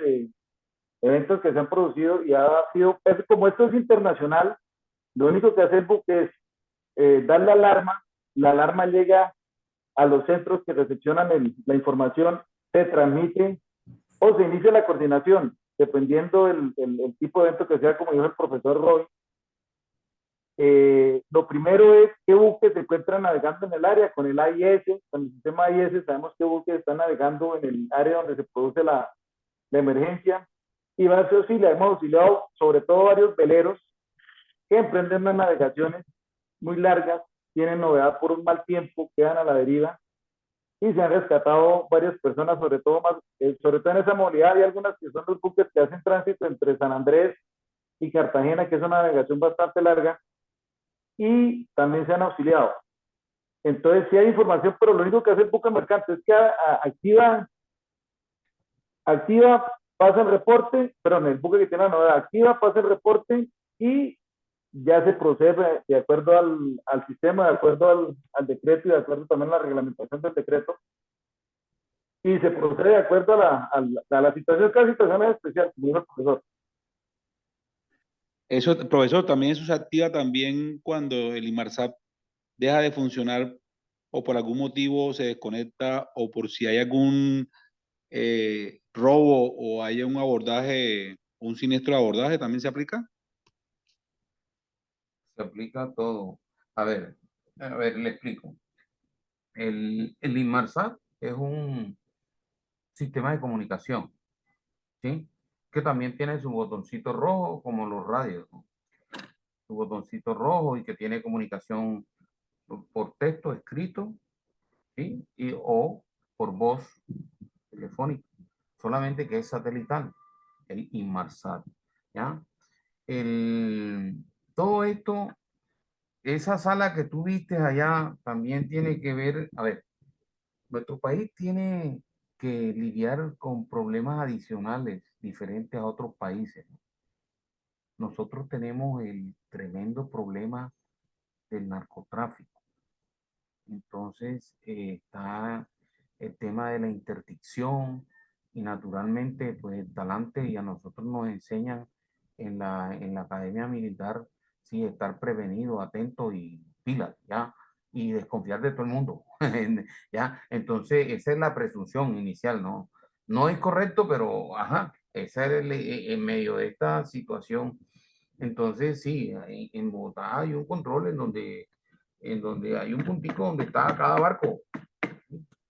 eventos que se han producido y ha sido, como esto es internacional, lo único que hace el buque es dar la alarma llega a los centros que recepcionan la información, se transmite o se inicia la coordinación, dependiendo el tipo de evento que sea, como dijo el profesor Roy. Lo primero es qué buques se encuentran navegando en el área con el AIS, con el sistema AIS sabemos qué buques están navegando en el área donde se produce la emergencia y va a ser auxiliar. Hemos auxiliado sobre todo varios veleros que emprenden unas navegaciones muy largas, tienen novedad por un mal tiempo, quedan a la deriva y se han rescatado varias personas, sobre todo en esa modalidad. Hay algunas que son los buques que hacen tránsito entre San Andrés y Cartagena, que es una navegación bastante larga, y también se han auxiliado. Entonces sí hay información, pero lo único que hace el buque mercante es que activa, pasa el reporte, perdón, el buque que tiene la novedad, activa, pasa el reporte y ya se procede de acuerdo al sistema, de acuerdo al decreto y de acuerdo también a la reglamentación del decreto. Y se procede de acuerdo a la situación, cada situación es especial, como dijo el profesor. Eso, profesor, también eso se activa también cuando el IMARSAP deja de funcionar o por algún motivo se desconecta o por si hay algún robo o haya un abordaje, un siniestro de abordaje, ¿también se aplica? Se aplica a todo. A ver, le explico. El Inmarsat es un sistema de comunicación, ¿sí? Que también tiene su botoncito rojo, como los radios, ¿no? Su botoncito rojo y que tiene comunicación por texto escrito, ¿sí? O por voz telefónica, solamente que es satelital, el Inmarsat, ¿ya? Todo esto, esa sala que tú viste allá también tiene que ver, a ver, nuestro país tiene que lidiar con problemas adicionales diferentes a otros países. Nosotros tenemos el tremendo problema del narcotráfico. Entonces está el tema de la interdicción y naturalmente pues el talante y a nosotros nos enseñan en la academia militar, sí, estar prevenido, atento y pilas, ¿ya? Y desconfiar de todo el mundo, ¿ya? Entonces esa es la presunción inicial, ¿no? No es correcto, pero ajá, esa es en medio de esta situación. Entonces sí, en Bogotá hay un control en donde hay un puntico donde está cada barco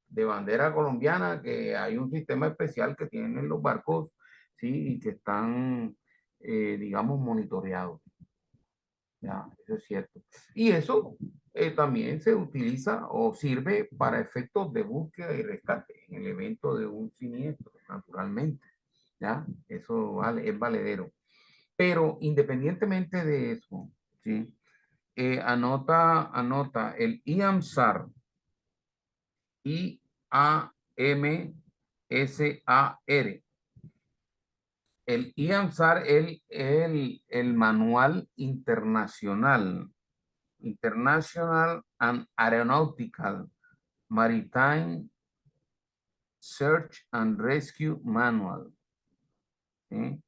de bandera colombiana, que hay un sistema especial que tienen los barcos, sí, y que están, digamos, monitoreados. Ya, eso es cierto. Y eso también se utiliza o sirve para efectos de búsqueda y rescate en el evento de un siniestro, naturalmente. ¿Ya? Eso vale, es valedero. Pero independientemente de eso, ¿sí? Anota el IAMSAR, IAMSAR. El IAMSAR, el manual internacional, International and Aeronautical Maritime Search and Rescue Manual. ¿Sí?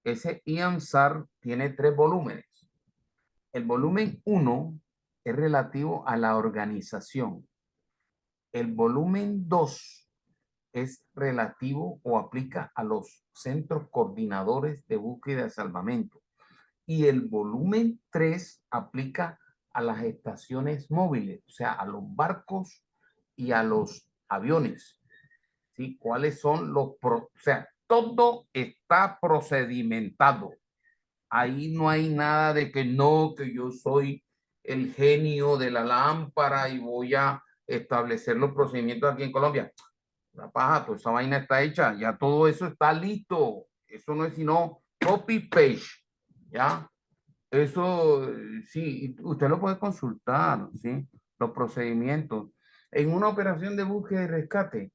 Ese IAMSAR tiene 3 volúmenes. El volumen 1 es relativo a la organización. El volumen 2 es relativo o aplica a los centros coordinadores de búsqueda y salvamento. Y el volumen 3 aplica a las estaciones móviles, o sea, a los barcos y a los aviones. ¿Sí? ¿Cuáles son los o sea, todo está procedimentado. Ahí no hay nada de que no, que yo soy el genio de la lámpara y voy a establecer los procedimientos aquí en Colombia. La paja, toda esa vaina está hecha, ya todo eso está listo. Eso no es sino copy page, ¿ya? Eso, sí, usted lo puede consultar, ¿sí? Los procedimientos. En una operación de búsqueda y rescate,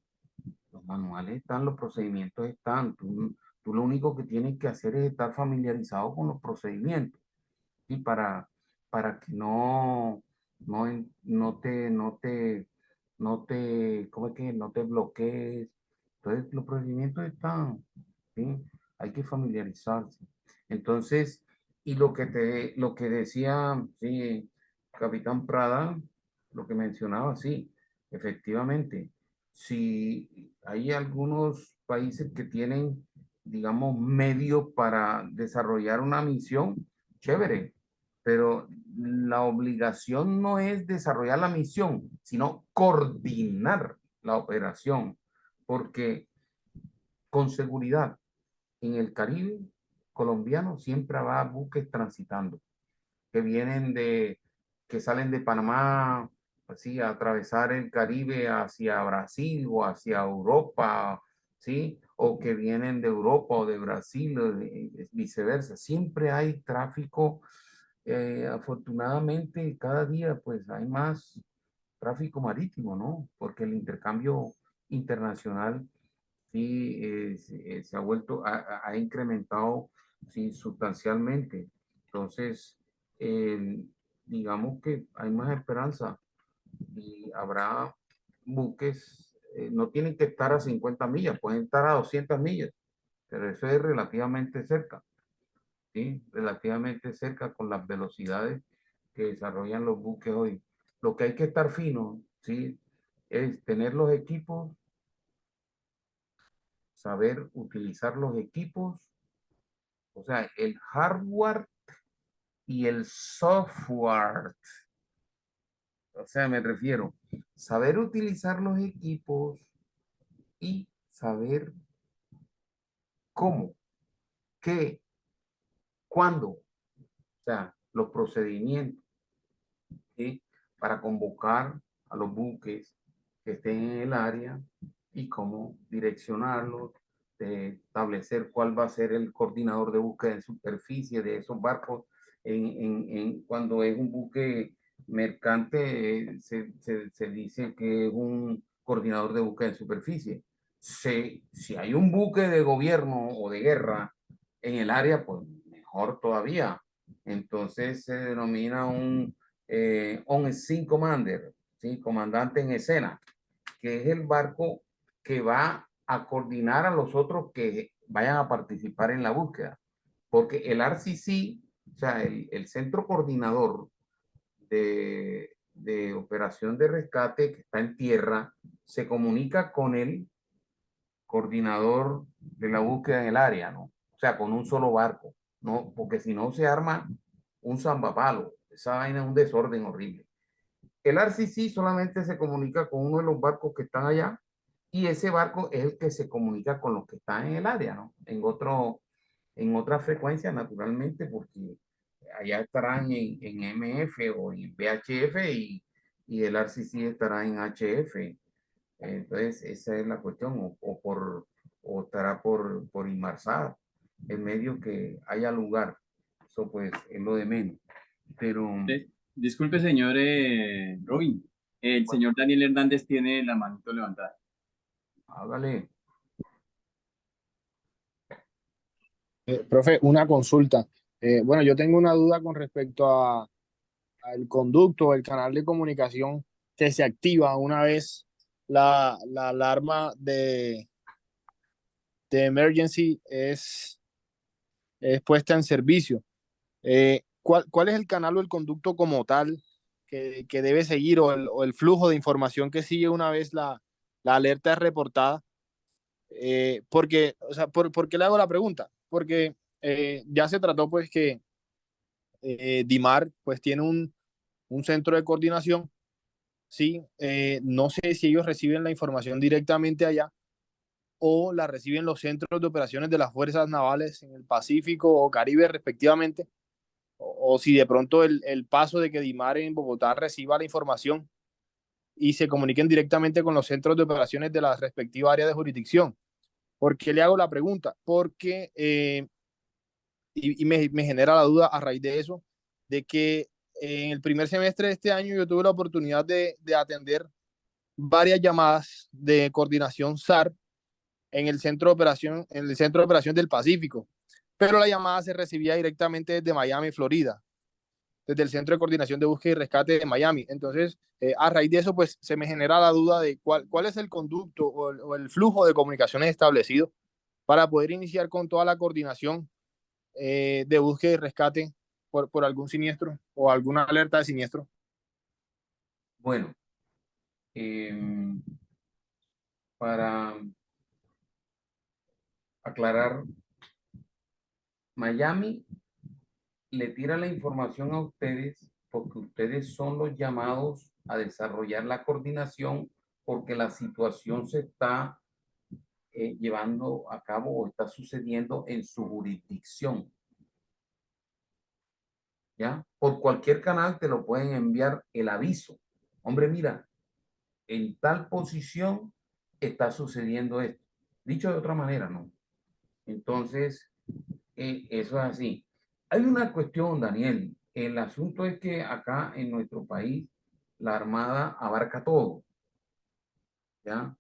los manuales están, los procedimientos están. Tú lo único que tienes que hacer es estar familiarizado con los procedimientos, ¿sí? Para que ¿cómo es que? No te bloquees. Entonces, los procedimientos están, ¿sí? Hay que familiarizarse. Entonces, y lo que decía, sí, Capitán Prada, lo que mencionaba, sí, efectivamente, si hay algunos países que tienen, digamos, medios para desarrollar una misión, chévere, pero la obligación no es desarrollar la misión, sino coordinar la operación, porque con seguridad en el Caribe colombiano siempre habrá buques transitando que que salen de Panamá, así, a atravesar el Caribe hacia Brasil o hacia Europa, ¿sí? O que vienen de Europa o de Brasil, o viceversa. Siempre hay tráfico. Afortunadamente, cada día, pues, hay más tráfico marítimo, ¿no? Porque el intercambio internacional sí se ha vuelto, ha incrementado sí, sustancialmente. Entonces, eh, digamos que hay más esperanza y habrá buques, no tienen que estar a 50 millas, pueden estar a 200 millas, pero eso es relativamente cerca, ¿sí? Relativamente cerca con las velocidades que desarrollan los buques hoy. Lo que hay que estar fino, ¿sí? Es tener los equipos, saber utilizar los equipos, o sea, el hardware y el software. O sea, me refiero, saber utilizar los equipos y saber cómo, qué, cuándo, o sea, los procedimientos, ¿sí? Para convocar a los buques que estén en el área y cómo direccionarlos, de establecer cuál va a ser el coordinador de búsqueda en superficie de esos barcos. Cuando es un buque mercante, se dice que es un coordinador de búsqueda en superficie. Si hay un buque de gobierno o de guerra en el área, pues mejor todavía. Entonces se denomina un on-scene commander, ¿sí? Comandante en escena, que es el barco que va a coordinar a los otros que vayan a participar en la búsqueda. Porque el RCC, o sea, el centro coordinador de operación de rescate que está en tierra, se comunica con el coordinador de la búsqueda en el área, ¿no? O sea, con un solo barco, ¿no? Porque si no se arma un zambapalo, esa vaina es un desorden horrible. El RCC solamente se comunica con uno de los barcos que están allá y ese barco es el que se comunica con los que están en el área, ¿no? En otra frecuencia, naturalmente, porque allá estarán en MF o en VHF y el RCC estará en HF. Entonces, esa es la cuestión, o estará por Inmarsat, en medio que haya lugar. Eso pues es lo de menos. Pero, Disculpe, señor Robin. El bueno, señor Daniel Hernández tiene la manito levantada. hágale. Profe, una consulta. Bueno, yo tengo una duda con respecto al conducto, el canal de comunicación que se activa una vez la alarma de emergency es puesta en servicio. ¿Cuál es el canal o el conducto como tal que debe seguir o el flujo de información que sigue una vez la alerta es reportada? Porque, o sea, ¿por qué le hago la pregunta? Porque ya se trató pues que DIMAR pues tiene un centro de coordinación, sí, no sé si ellos reciben la información directamente allá o la reciben los centros de operaciones de las fuerzas navales en el Pacífico o Caribe respectivamente, o si de pronto el paso de que DIMAR en Bogotá reciba la información y se comuniquen directamente con los centros de operaciones de la respectiva área de jurisdicción. ¿Por qué le hago la pregunta? Porque, y me genera la duda a raíz de eso, de que en el primer semestre de este año yo tuve la oportunidad de atender varias llamadas de coordinación SAR en el centro de operación del Pacífico, pero la llamada se recibía directamente desde Miami, Florida, desde el Centro de Coordinación de Búsqueda y Rescate de Miami. Entonces, a raíz de eso, pues se me genera la duda de cuál es el conducto o el flujo de comunicaciones establecido para poder iniciar con toda la coordinación de búsqueda y rescate por algún siniestro o alguna alerta de siniestro. Bueno, em, para aclarar, Miami le tira la información a ustedes porque ustedes son los llamados a desarrollar la coordinación porque la situación se está llevando a cabo o está sucediendo en su jurisdicción. ¿Ya? Por cualquier canal te lo pueden enviar el aviso. Hombre, mira, en tal posición está sucediendo esto. Dicho de otra manera, ¿no? Entonces, eso es así. Hay una cuestión, Daniel. El asunto es que acá en nuestro país la Armada abarca todo. ¿Ya?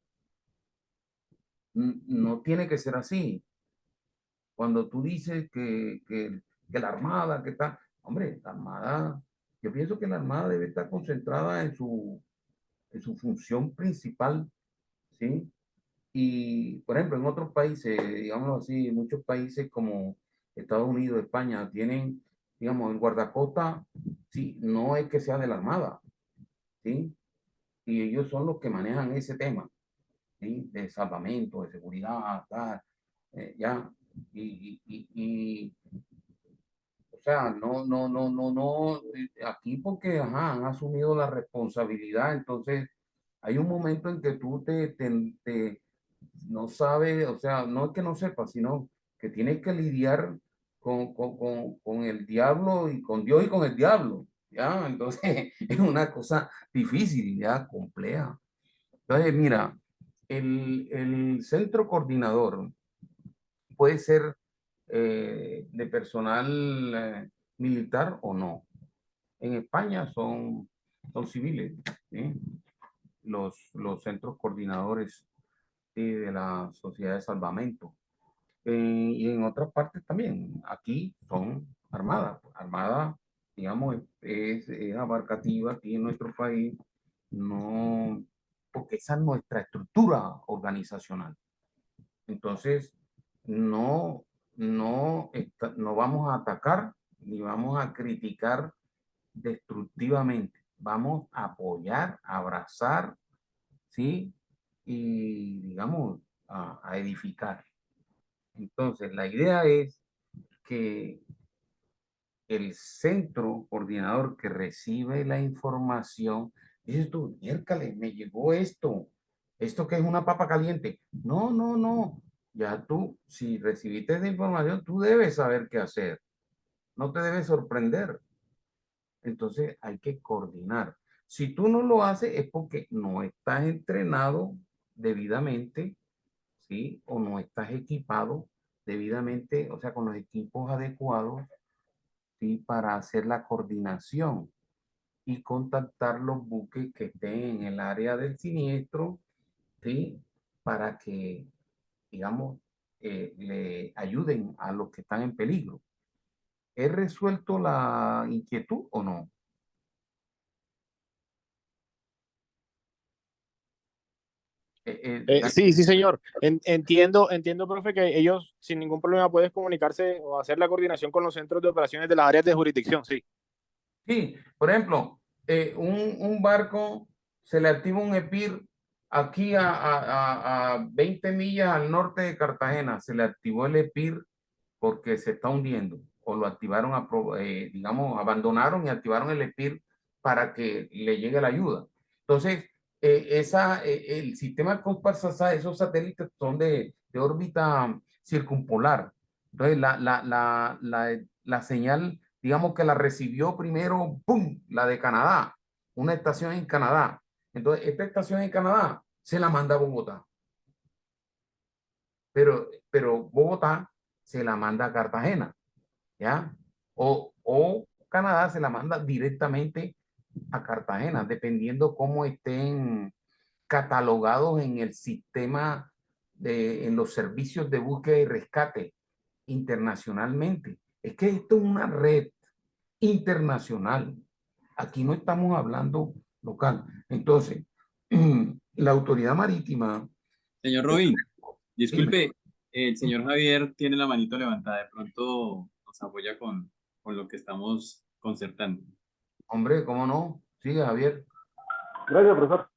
No tiene que ser así. Cuando tú dices que la Armada, que está, hombre, la Armada, yo pienso que la Armada debe estar concentrada en su función principal, ¿sí? Y, por ejemplo, en otros países, digamos así, muchos países como Estados Unidos, España, tienen, digamos, el guardacosta, sí, no es que sea de la Armada, ¿sí? Y ellos son los que manejan ese tema, ¿sí? De salvamento, de seguridad, tal, ya. Y, o sea, no, aquí porque, ajá, han asumido la responsabilidad, entonces hay un momento en que tú no sabes, o sea, no es que no sepas, sino que tienes que lidiar con el diablo y con Dios y con el diablo, ¿ya? Entonces es una cosa difícil, ya, compleja. Entonces, mira, el centro coordinador puede ser de personal militar o no. En España son civiles, ¿sí? Los centros coordinadores, ¿sí? De la sociedad de salvamento. Y en otras partes también. Aquí son armadas. Armada, digamos, es abarcativa aquí en nuestro país, no, porque esa es nuestra estructura organizacional. Entonces, no vamos a atacar ni vamos a criticar destructivamente. Vamos a apoyar, a abrazar, ¿sí? Y, digamos, a edificar. Entonces, la idea es que el centro coordinador que recibe la información, dices tú, miércoles, me llegó esto que es una papa caliente. No, ya tú, si recibiste esa información, tú debes saber qué hacer. no te debe sorprender. Entonces hay que coordinar. Si tú no lo haces es porque no estás entrenado debidamente, ¿sí? O no estás equipado debidamente, o sea, con los equipos adecuados, ¿sí? Para hacer la coordinación y contactar los buques que estén en el área del siniestro, ¿sí? Para que, digamos, le ayuden a los que están en peligro. ¿He resuelto la inquietud o no? Sí, sí, señor. Entiendo, profe, que ellos sin ningún problema pueden comunicarse o hacer la coordinación con los centros de operaciones de las áreas de jurisdicción, sí. Sí, por ejemplo, un barco se le activa un EPIR aquí a 20 millas al norte de Cartagena. Se le activó el EPIR porque se está hundiendo o lo activaron, digamos, abandonaron y activaron el EPIR para que le llegue la ayuda. Entonces, el sistema Cospar-Sasa, esos satélites son de órbita circumpolar. Entonces, la señal, digamos que la recibió primero, ¡pum!, la de Canadá, una estación en Canadá. Entonces, esta estación en Canadá se la manda a Bogotá. Pero Bogotá se la manda a Cartagena, ¿ya? O Canadá se la manda directamente a Cartagena, dependiendo cómo estén catalogados en el sistema en los servicios de búsqueda y rescate internacionalmente. Es que esto es una red internacional. Aquí no estamos hablando local. Entonces, la autoridad marítima, Señor Robin, dime, disculpe, el señor Javier tiene la manito levantada, de pronto nos apoya con lo que estamos concertando. hombre, ¿cómo no? Sigue, Javier. Gracias, profesor.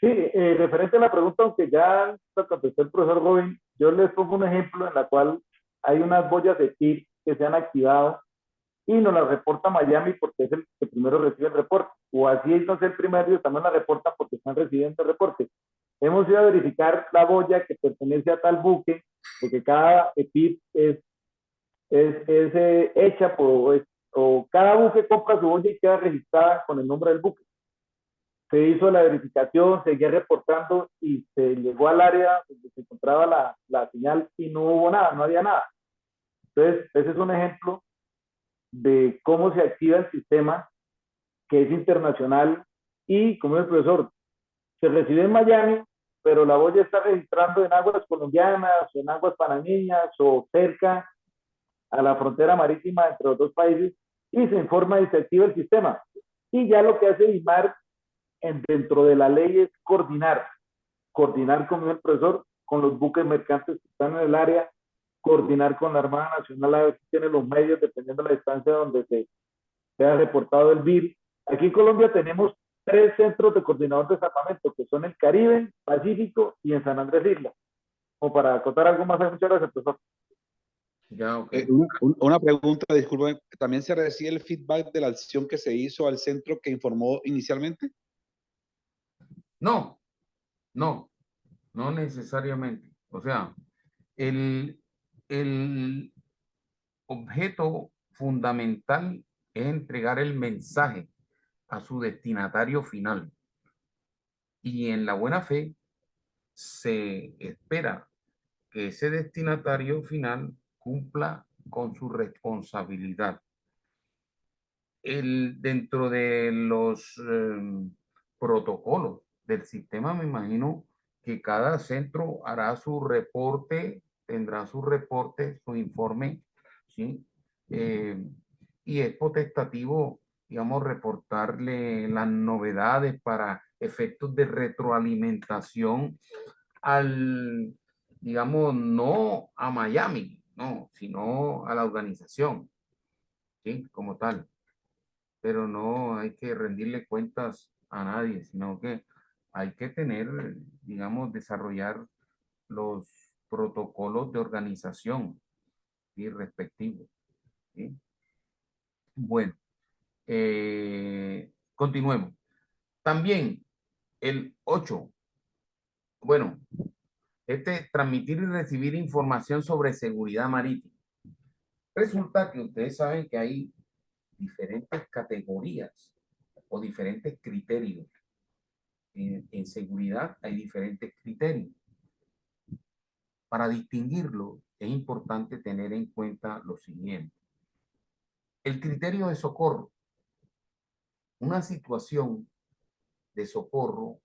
Sí, referente a la pregunta, aunque ya la contestó el profesor Robin, yo les pongo un ejemplo en la cual hay unas boyas de TIR que se han activado y nos las reporta Miami porque es el que primero recibe el reporte. O así no es el primero, también la reportan porque están recibiendo el reporte. Hemos ido a verificar la boya que pertenece a tal buque, porque cada EPIP es hecha por, o cada buque compra su boya y queda registrada con el nombre del buque. Se hizo la verificación, seguía reportando y se llegó al área donde se encontraba la señal y no hubo nada, no había nada. Entonces, ese es un ejemplo de cómo se activa el sistema, que es internacional y, como el profesor, se recibe en Miami, pero la boya está registrando en aguas colombianas, en aguas panameñas o cerca a la frontera marítima entre los dos países y se informa y se activa el sistema. Y ya lo que hace IMAR dentro de la ley es coordinar con el profesor, con los buques mercantes que están en el área, coordinar con la Armada Nacional a ver si tiene los medios, dependiendo de la distancia donde se ha reportado el BIR. Aquí en Colombia tenemos 3 centros de coordinador de salvamento, que son el Caribe, Pacífico y en San Andrés Isla. Como para acotar algo más, muchas gracias, profesor. Ya, ok. Una pregunta, disculpen, ¿también se recibe el feedback de la acción que se hizo al centro que informó inicialmente? No, no, no necesariamente. O sea, el, el objeto fundamental es entregar el mensaje a su destinatario final. Y en la buena fe se espera que ese destinatario final cumpla con su responsabilidad. Dentro de los protocolos del sistema, me imagino que cada centro hará su reporte, tendrá su reporte, su informe, ¿sí? Eh, y es potestativo, digamos, reportarle las novedades para efectos de retroalimentación al, digamos, no a Miami, no, sino a la organización, ¿sí? Como tal. Pero no hay que rendirle cuentas a nadie, sino que hay que tener, digamos, desarrollar los protocolos de organización y respectivos, ¿sí? Bueno, continuemos. También el 8, bueno, transmitir y recibir información sobre seguridad marítima. Resulta que ustedes saben que hay diferentes categorías o diferentes criterios. En seguridad hay diferentes criterios. Para distinguirlo, es importante tener en cuenta lo siguiente. El criterio de socorro. Una situación de socorro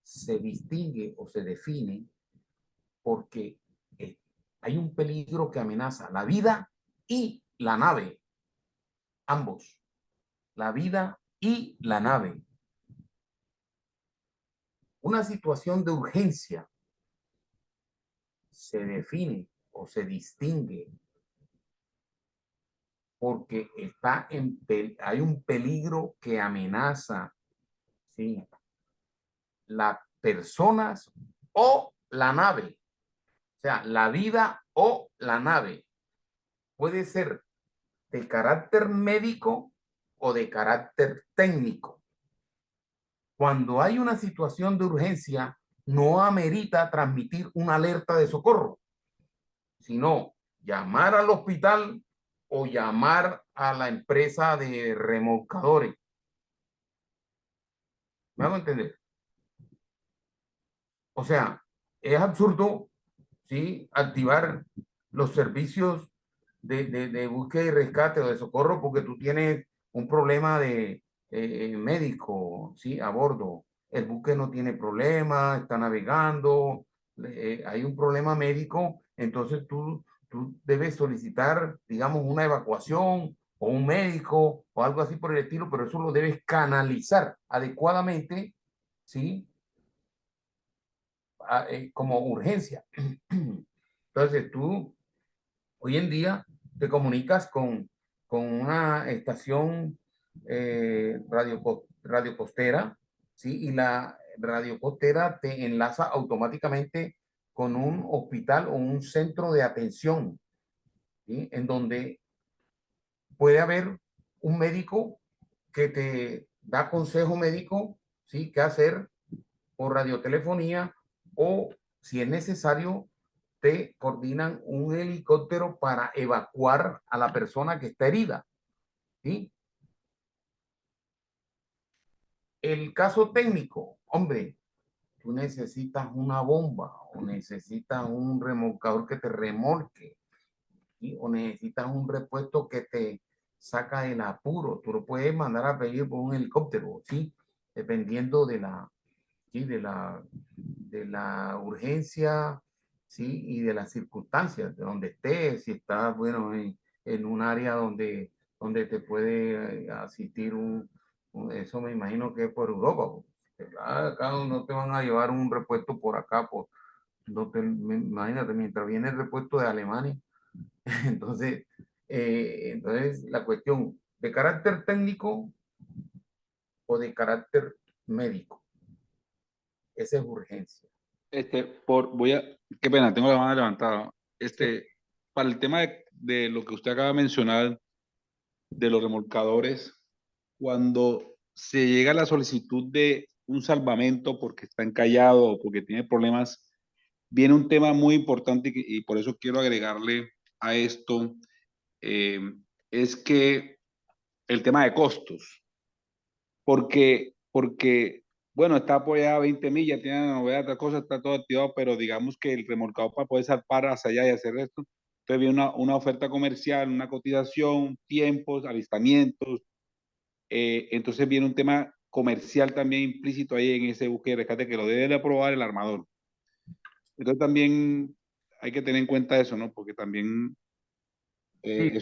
se distingue o se define porque hay un peligro que amenaza la vida y la nave. Ambos. La vida y la nave. Una situación de urgencia se define o se distingue porque hay un peligro que amenaza, ¿sí?, las personas o la nave. O sea, la vida o la nave. Puede ser de carácter médico o de carácter técnico. Cuando hay una situación de urgencia, no amerita transmitir una alerta de socorro, sino llamar al hospital o llamar a la empresa de remolcadores. ¿Me hago entender? O sea, es absurdo, ¿sí?, activar los servicios de búsqueda y rescate o de socorro porque tú tienes un problema de médico, ¿sí?, a bordo. El buque no tiene problema, está navegando, hay un problema médico, entonces tú debes solicitar, digamos, una evacuación o un médico o algo así por el estilo, pero eso lo debes canalizar adecuadamente, ¿sí?, como urgencia. Entonces tú hoy en día te comunicas con una estación radio costera, ¿sí? Y la radio costera te enlaza automáticamente con un hospital o un centro de atención, ¿sí?, en donde puede haber un médico que te da consejo médico, ¿sí?, qué hacer por radiotelefonía, o si es necesario, te coordinan un helicóptero para evacuar a la persona que está herida, ¿sí? El caso técnico, hombre, tú necesitas una bomba o necesitas un remolcador que te remolque, ¿sí?, o necesitas un repuesto que te saca del apuro. Tú lo puedes mandar a pedir por un helicóptero, ¿sí?, dependiendo de la, ¿sí?, de la urgencia, ¿sí?, y de las circunstancias, de donde estés, si estás, bueno, en un área donde te puede asistir eso me imagino que es por Europa. Acá no te van a llevar un repuesto por acá, imagínate, mientras viene el repuesto de Alemania. Entonces, entonces la cuestión de carácter técnico o de carácter médico, esa es urgencia. Qué pena, tengo la mano levantada. Sí. Para el tema de lo que usted acaba de mencionar, de los remolcadores, cuando se llega a la solicitud de un salvamento porque está encallado o porque tiene problemas, viene un tema muy importante y por eso quiero agregarle a esto, eh, es que el tema de costos, porque bueno, está apoyada a 20 millas, tiene la novedad, otra cosa, está todo activado, pero digamos que el remolcador para poder zarpar hacia allá y hacer esto, entonces viene una oferta comercial, una cotización, tiempos, avistamientos, entonces viene un tema comercial también implícito ahí en ese búsqueda y rescate que lo debe de aprobar el armador. Entonces también hay que tener en cuenta eso, ¿no? Porque también Sí,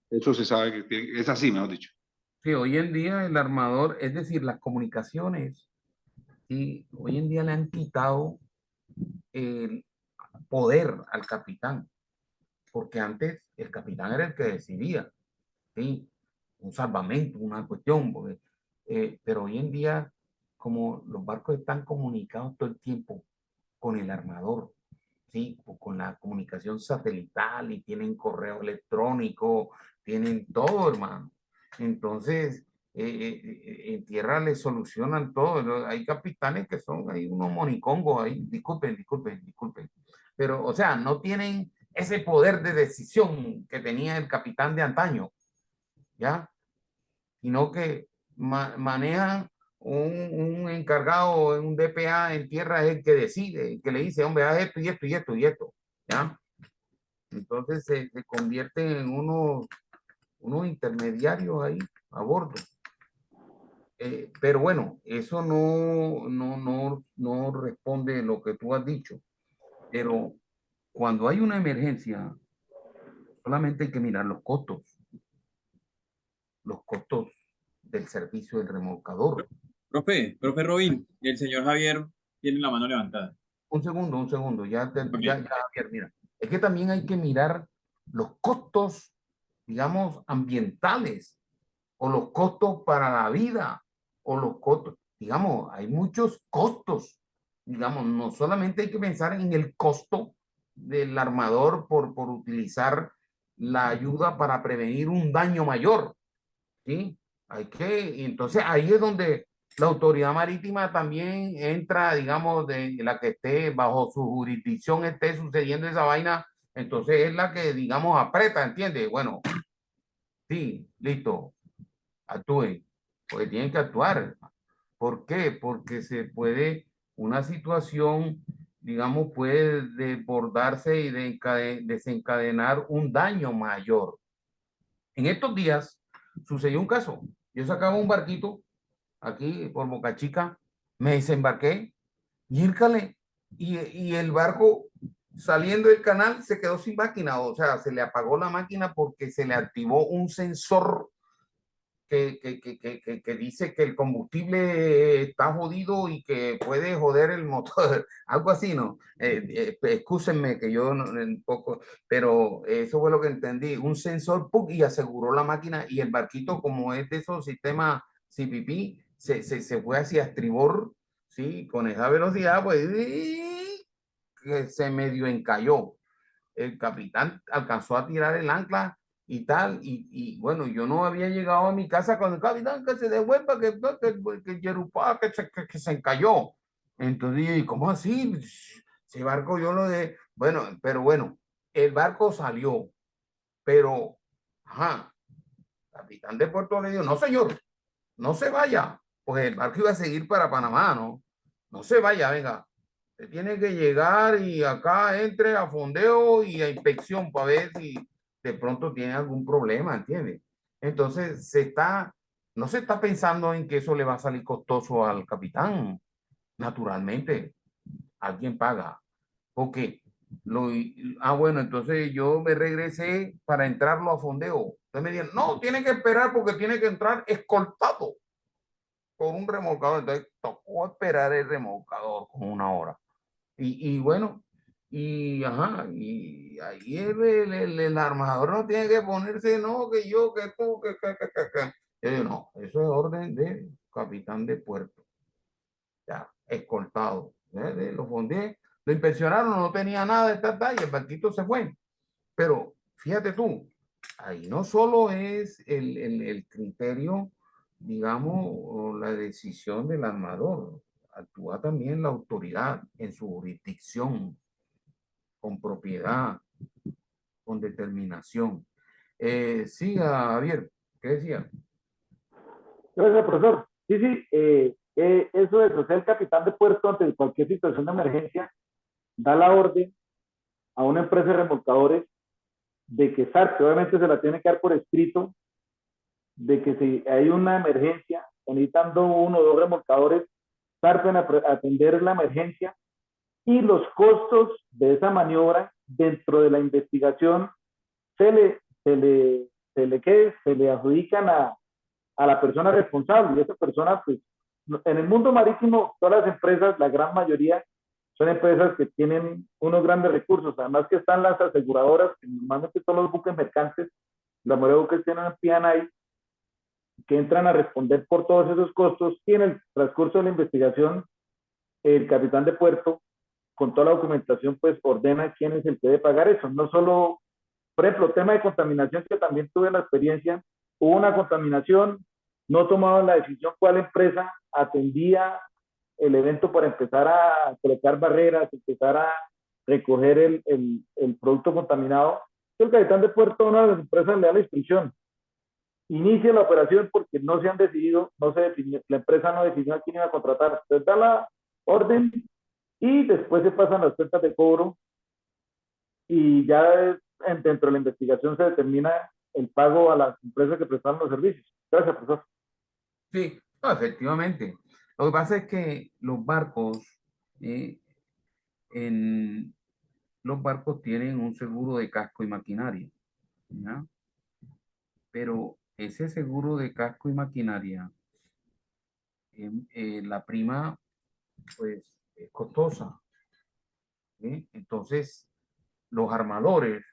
eso se sabe que es así, mejor dicho. sí, hoy en día el armador, es decir, las comunicaciones, sí, hoy en día le han quitado el poder al capitán, porque antes el capitán era el que decidía, ¿sí? Un salvamento, una cuestión, pero hoy en día, como los barcos están comunicados todo el tiempo con el armador, ¿sí?, o con la comunicación satelital y tienen correo electrónico, tienen todo, hermano. Entonces, en tierra le solucionan todo. ¿No? Hay capitanes que son, hay unos monicongos ahí, disculpen, pero, o sea, no tienen ese poder de decisión que tenía el capitán de antaño, ¿ya? Sino que manejan un encargado, un DPA en tierra, es el que decide, el que le dice, hombre, haz esto y esto y esto y esto, ¿ya? Entonces se convierten en unos intermediarios ahí a bordo. Pero bueno, eso no responde lo que tú has dicho. Pero cuando hay una emergencia, solamente hay que mirar los costos del servicio del remolcador. Profe Robin, el señor Javier tiene la mano levantada. Un segundo, ya, Ok. Javier, mira. Es que también hay que mirar los costos, digamos, ambientales, o los costos para la vida, o los costos, digamos, hay muchos costos. Digamos, no solamente hay que pensar en el costo del armador por utilizar la ayuda para prevenir un daño mayor, ¿sí? Y entonces ahí es donde la autoridad marítima también entra, digamos, de la que esté bajo su jurisdicción esté sucediendo esa vaina, entonces es la que, digamos, aprieta, ¿entiendes? Bueno, sí, listo, actúen, porque tienen que actuar. ¿Por qué? Porque se puede, una situación, digamos, puede desbordarse y desencadenar un daño mayor. En estos días sucedió un caso. Yo sacaba un barquito aquí por Boca Chica, me desembarqué y y el barco saliendo del canal se quedó sin máquina, o sea, se le apagó la máquina porque se le activó un sensor que dice que el combustible está jodido y que puede joder el motor, algo así, ¿no? Excúsenme que yo un poco, pero eso fue lo que entendí, un sensor ¡pum! Y aseguró la máquina y el barquito, como es de esos sistemas CPP, se fue hacia estribor, ¿sí? Con esa velocidad, pues, que se medio encalló. El capitán alcanzó a tirar el ancla y tal, y bueno, yo no había llegado a mi casa con el capitán que se devuelva, que Yerupá, que se encalló. Entonces, ¿y cómo así? Ese barco yo lo de, bueno, pero bueno, el barco salió, pero, ajá, capitán de Puerto le dijo, no señor, no se vaya, pues el barco iba a seguir para Panamá, ¿no? No se vaya, venga, usted tiene que llegar y acá entre a fondeo y a inspección para ver si de pronto tiene algún problema, ¿entiende? Entonces no se está pensando en que eso le va a salir costoso al capitán. Naturalmente, alguien paga. Porque bueno, entonces yo me regresé para entrarlo a fondeo. Entonces me dijeron, no, tiene que esperar porque tiene que entrar escoltado con un remolcador. Entonces tocó esperar el remolcador como una hora. Bueno, ajá, y ahí el armador no tiene que ponerse, no, que yo, que tú, que. Yo digo, no, eso es orden del capitán de puerto, ya, escoltado. Lo fondeé, lo inspeccionaron, no tenía nada de tal, y el barquito se fue. Pero fíjate tú, ahí no solo es el criterio, digamos, o la decisión del armador, actúa también la autoridad en su jurisdicción, con propiedad, con determinación. Siga, Javier, ¿qué decía? Gracias, profesor. Sí, sí, eso es, o sea, el capitán de puerto ante cualquier situación de emergencia da la orden a una empresa de remolcadores de que zarpe, obviamente se la tiene que dar por escrito, de que si hay una emergencia, necesitando uno o dos remolcadores, zarpen a atender la emergencia y los costos de esa maniobra dentro de la investigación se le adjudican a la persona responsable y esa persona, pues, en el mundo marítimo, todas las empresas, la gran mayoría, son empresas que tienen unos grandes recursos, además que están las aseguradoras, que normalmente todos los buques mercantes, la mayoría de buques tienen un P&I, que entran a responder por todos esos costos y en el transcurso de la investigación, el capitán de puerto, con toda la documentación, pues ordena quién es el que debe pagar eso. No solo, por ejemplo, tema de contaminación, que también tuve la experiencia, hubo una contaminación, no tomaban la decisión cuál empresa atendía el evento para empezar a colocar barreras, empezar a recoger el producto contaminado. El capitán de puerto, una de las empresas, le da la instrucción: inicie la operación porque no se han decidido, no se definió, la empresa no definió a quién iba a contratar. Entonces da la orden y después se pasan las cuentas de cobro y ya dentro de la investigación se determina el pago a las empresas que prestaron los servicios. Gracias, profesor. Sí, no, efectivamente. Lo que pasa es que eh, en, los barcos tienen un seguro de casco y maquinaria, ¿ya? Pero ese seguro de casco y maquinaria, la prima, pues, es costosa, ¿sí? Entonces, los armadores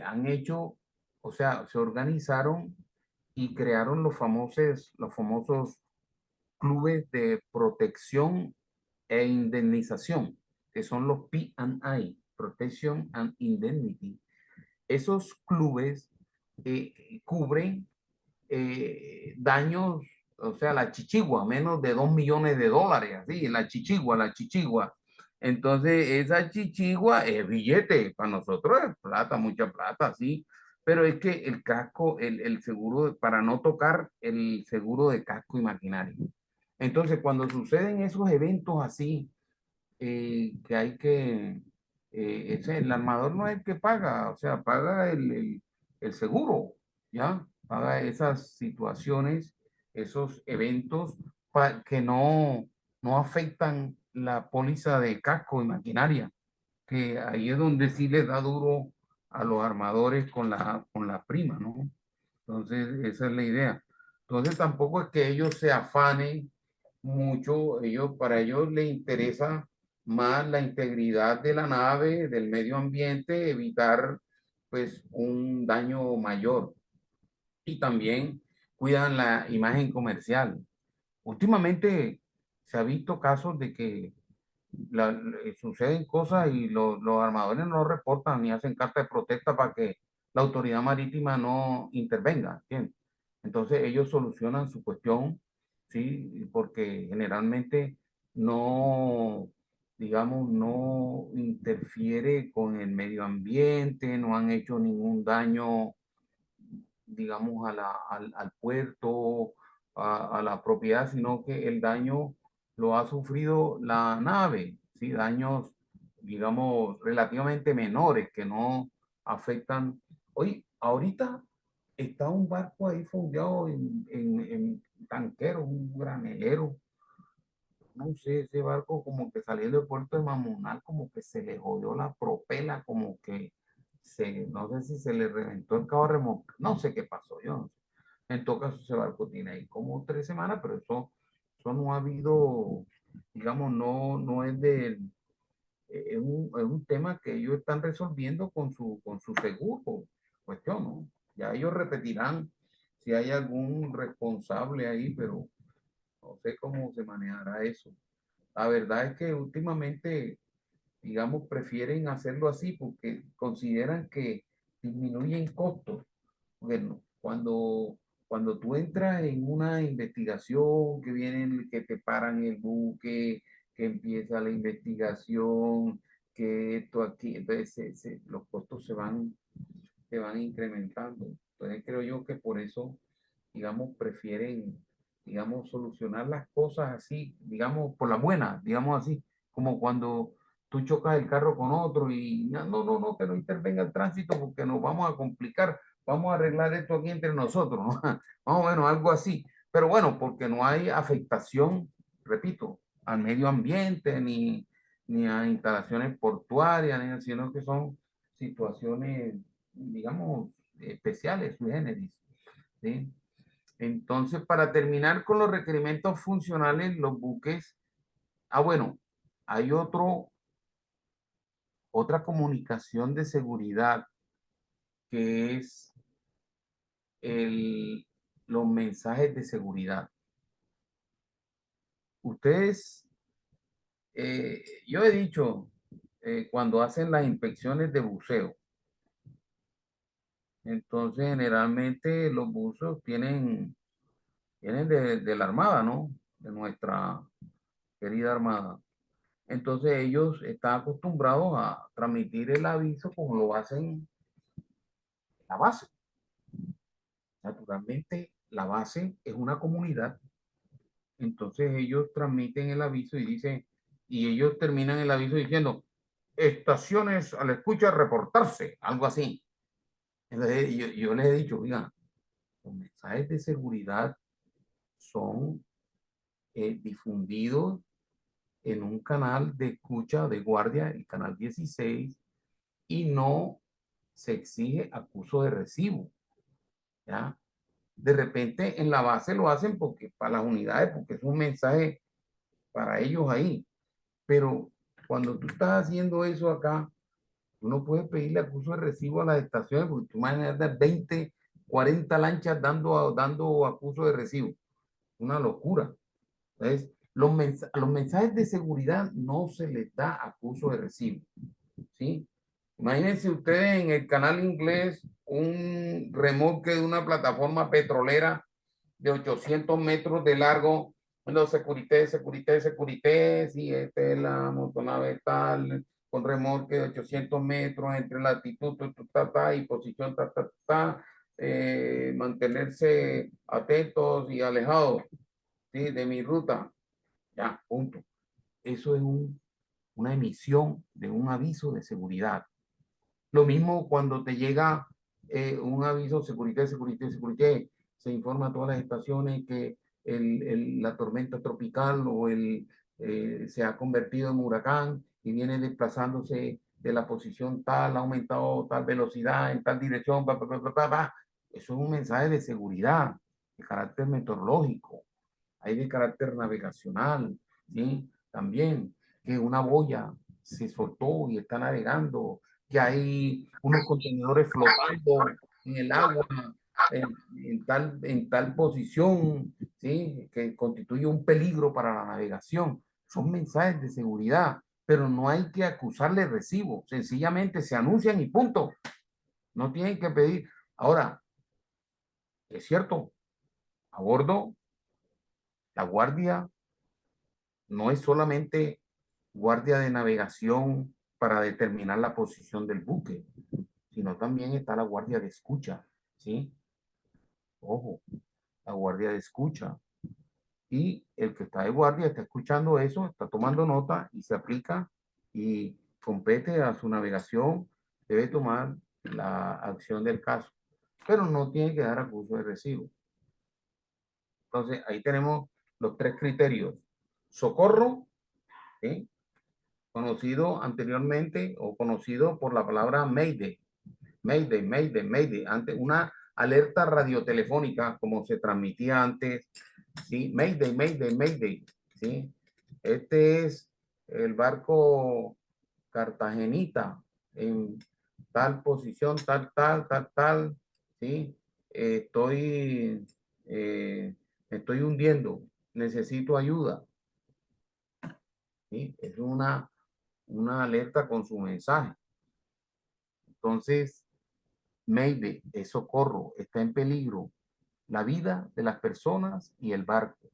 han hecho, o sea, se organizaron y crearon los famosos clubes de protección e indemnización, que son los P&I, Protection and Indemnity. Esos clubes cubren daños, o sea, la chichigua, menos de 2 millones de dólares, así, la chichigua. Entonces, esa chichigua es billete, para nosotros es plata, mucha plata, sí, pero es que el casco, el seguro, para no tocar el seguro de casco y maquinaria. Entonces, cuando suceden esos eventos así, que hay que, el armador no es el que paga, o sea, paga el seguro, ¿ya? Paga esas situaciones, esos eventos que no afectan la póliza de casco y maquinaria, que ahí es donde sí les da duro a los armadores con la prima, ¿no? Entonces, esa es la idea. Entonces, tampoco es que ellos se afanen mucho, para ellos les interesa más la integridad de la nave, del medio ambiente, evitar pues un daño mayor. Y también cuidan la imagen comercial. Últimamente se ha visto casos de que suceden cosas y los armadores no reportan ni hacen carta de protesta para que la autoridad marítima no intervenga, ¿entiendes? Entonces ellos solucionan su cuestión, ¿sí? Porque generalmente no, digamos, no interfiere con el medio ambiente, no han hecho ningún daño, digamos, al puerto, a la propiedad, sino que el daño lo ha sufrido la nave, ¿sí? Daños, digamos, relativamente menores que no afectan. Hoy, ahorita está un barco ahí fondeado en tanquero, un granelero. No sé, ese barco como que saliendo del puerto de Mamonal, como que se le jodió la propela, como que no sé si se le reventó el cabo remolque, no sé qué pasó, yo no sé. En todo caso, ese barco tiene ahí como 3 semanas, pero eso no ha habido, digamos, no es de, es un tema que ellos están resolviendo con su seguro, cuestión, ¿no? Ya ellos repetirán si hay algún responsable ahí, pero no sé cómo se manejará eso. La verdad es que últimamente, digamos, prefieren hacerlo así porque consideran que disminuyen costos. Bueno, cuando tú entras en una investigación, que vienen, que te paran el buque, que empieza la investigación, que esto aquí, entonces los costos se van incrementando. Entonces creo yo que por eso, digamos, prefieren, digamos, solucionar las cosas así, digamos, por la buena, digamos así, como cuando tú chocas el carro con otro y no, que no intervenga el tránsito porque nos vamos a complicar, vamos a arreglar esto aquí entre nosotros, ¿no? Más o menos algo así. Pero bueno, porque no hay afectación, repito, al medio ambiente ni a instalaciones portuarias, sino que son situaciones, digamos, especiales, sui generis, ¿sí? Entonces, para terminar con los requerimientos funcionales, los buques, bueno, hay otra comunicación de seguridad que es el, los mensajes de seguridad. Ustedes, yo he dicho, cuando hacen las inspecciones de buceo, entonces generalmente los buzos vienen de la Armada, ¿no? De nuestra querida Armada. Entonces ellos están acostumbrados a transmitir el aviso como lo hacen en la base. Naturalmente, la base es una comunidad. Entonces ellos transmiten el aviso y dicen, y ellos terminan el aviso diciendo, estaciones a la escucha reportarse, algo así. Entonces yo les he dicho, oigan, los mensajes de seguridad son difundidos en un canal de escucha de guardia, el canal 16, y no se exige acuso de recibo. ¿Ya? De repente en la base lo hacen porque para las unidades, porque es un mensaje para ellos ahí. Pero cuando tú estás haciendo eso acá, tú no puedes pedirle acuso de recibo a las estaciones porque tú imaginas 20, 40 lanchas dando acuso de recibo. Una locura. Entonces, a los mensajes de seguridad no se les da acuso de recibo. ¿Sí? Imagínense ustedes en el canal inglés un remolque de una plataforma petrolera de 800 metros de largo. Bueno, securité, sí, esta es la motonave tal, con remolque de 800 metros entre latitud y posición mantenerse atentos y alejados, ¿sí? De mi ruta. Ya, punto. Eso es una emisión de un aviso de seguridad. Lo mismo cuando te llega un aviso, seguridad, se informa a todas las estaciones que la tormenta tropical se ha convertido en huracán y viene desplazándose de la posición tal, ha aumentado tal velocidad en tal dirección, Eso es un mensaje de seguridad, de carácter meteorológico, hay de carácter navegacional, ¿sí? También que una boya se soltó y está navegando, que hay unos contenedores flotando en el agua en tal posición, ¿sí? Que constituye un peligro para la navegación. Son mensajes de seguridad, pero no hay que acusarle recibo, sencillamente se anuncian y punto. No tienen que pedir. Ahora, es cierto, a bordo, la guardia no es solamente guardia de navegación para determinar la posición del buque, sino también está la guardia de escucha, ¿sí? Ojo, la guardia de escucha. Y el que está de guardia está escuchando eso, está tomando nota y se aplica y compete a su navegación, debe tomar la acción del caso, pero no tiene que dar acuso de recibo. Entonces, ahí tenemos los tres criterios. Socorro, ¿sí? Conocido anteriormente o conocido por la palabra Mayday, Mayday, Mayday, Mayday, antes una alerta radiotelefónica como se transmitía antes, ¿sí? Mayday, Mayday, Mayday, ¿sí? Este es el barco Cartagenita en tal posición, tal, ¿sí? Me estoy hundiendo, necesito ayuda, ¿sí? Es una alerta con su mensaje. Entonces, Mayday es socorro, está en peligro la vida de las personas y el barco.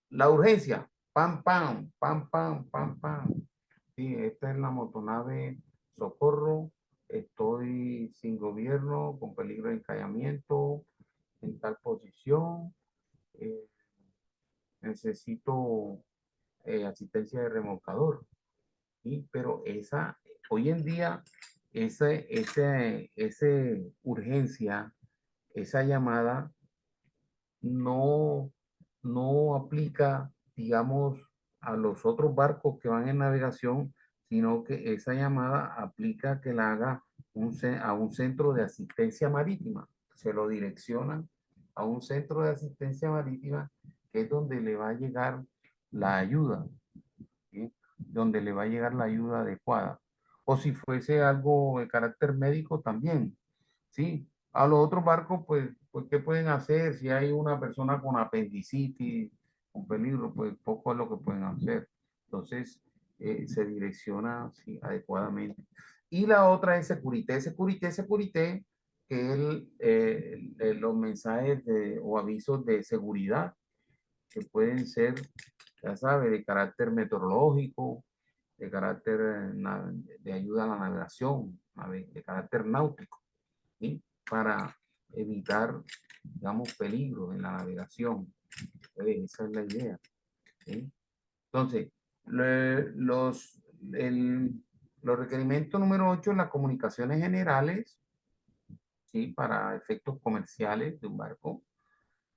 La urgencia, pam, pam, pam, pam, pam, pam. Sí, esta es la motonave socorro, estoy sin gobierno, con peligro de encallamiento, en tal posición, eh, necesito asistencia de remolcador. ¿Sí? Pero hoy en día, esa urgencia, esa llamada no, no aplica, digamos, a los otros barcos que van en navegación, sino que esa llamada aplica que la haga a un centro de asistencia marítima. Se lo direccionan a un centro de asistencia marítima que es donde le va a llegar la ayuda, ¿sí? Donde le va a llegar la ayuda adecuada. O si fuese algo de carácter médico también, ¿sí? A los otros barcos, pues, ¿qué pueden hacer? Si hay una persona con apendicitis, con peligro, pues poco es lo que pueden hacer. Entonces, se direcciona sí, adecuadamente. Y la otra es Securité, que es los mensajes o avisos de seguridad que pueden ser ya sabe, de carácter meteorológico, de carácter de ayuda a la navegación, de carácter náutico, ¿sí? Para evitar, digamos, peligros en la navegación. Esa es la idea, ¿sí? Entonces, los requerimientos número 8, las comunicaciones generales, ¿sí? Para efectos comerciales de un barco.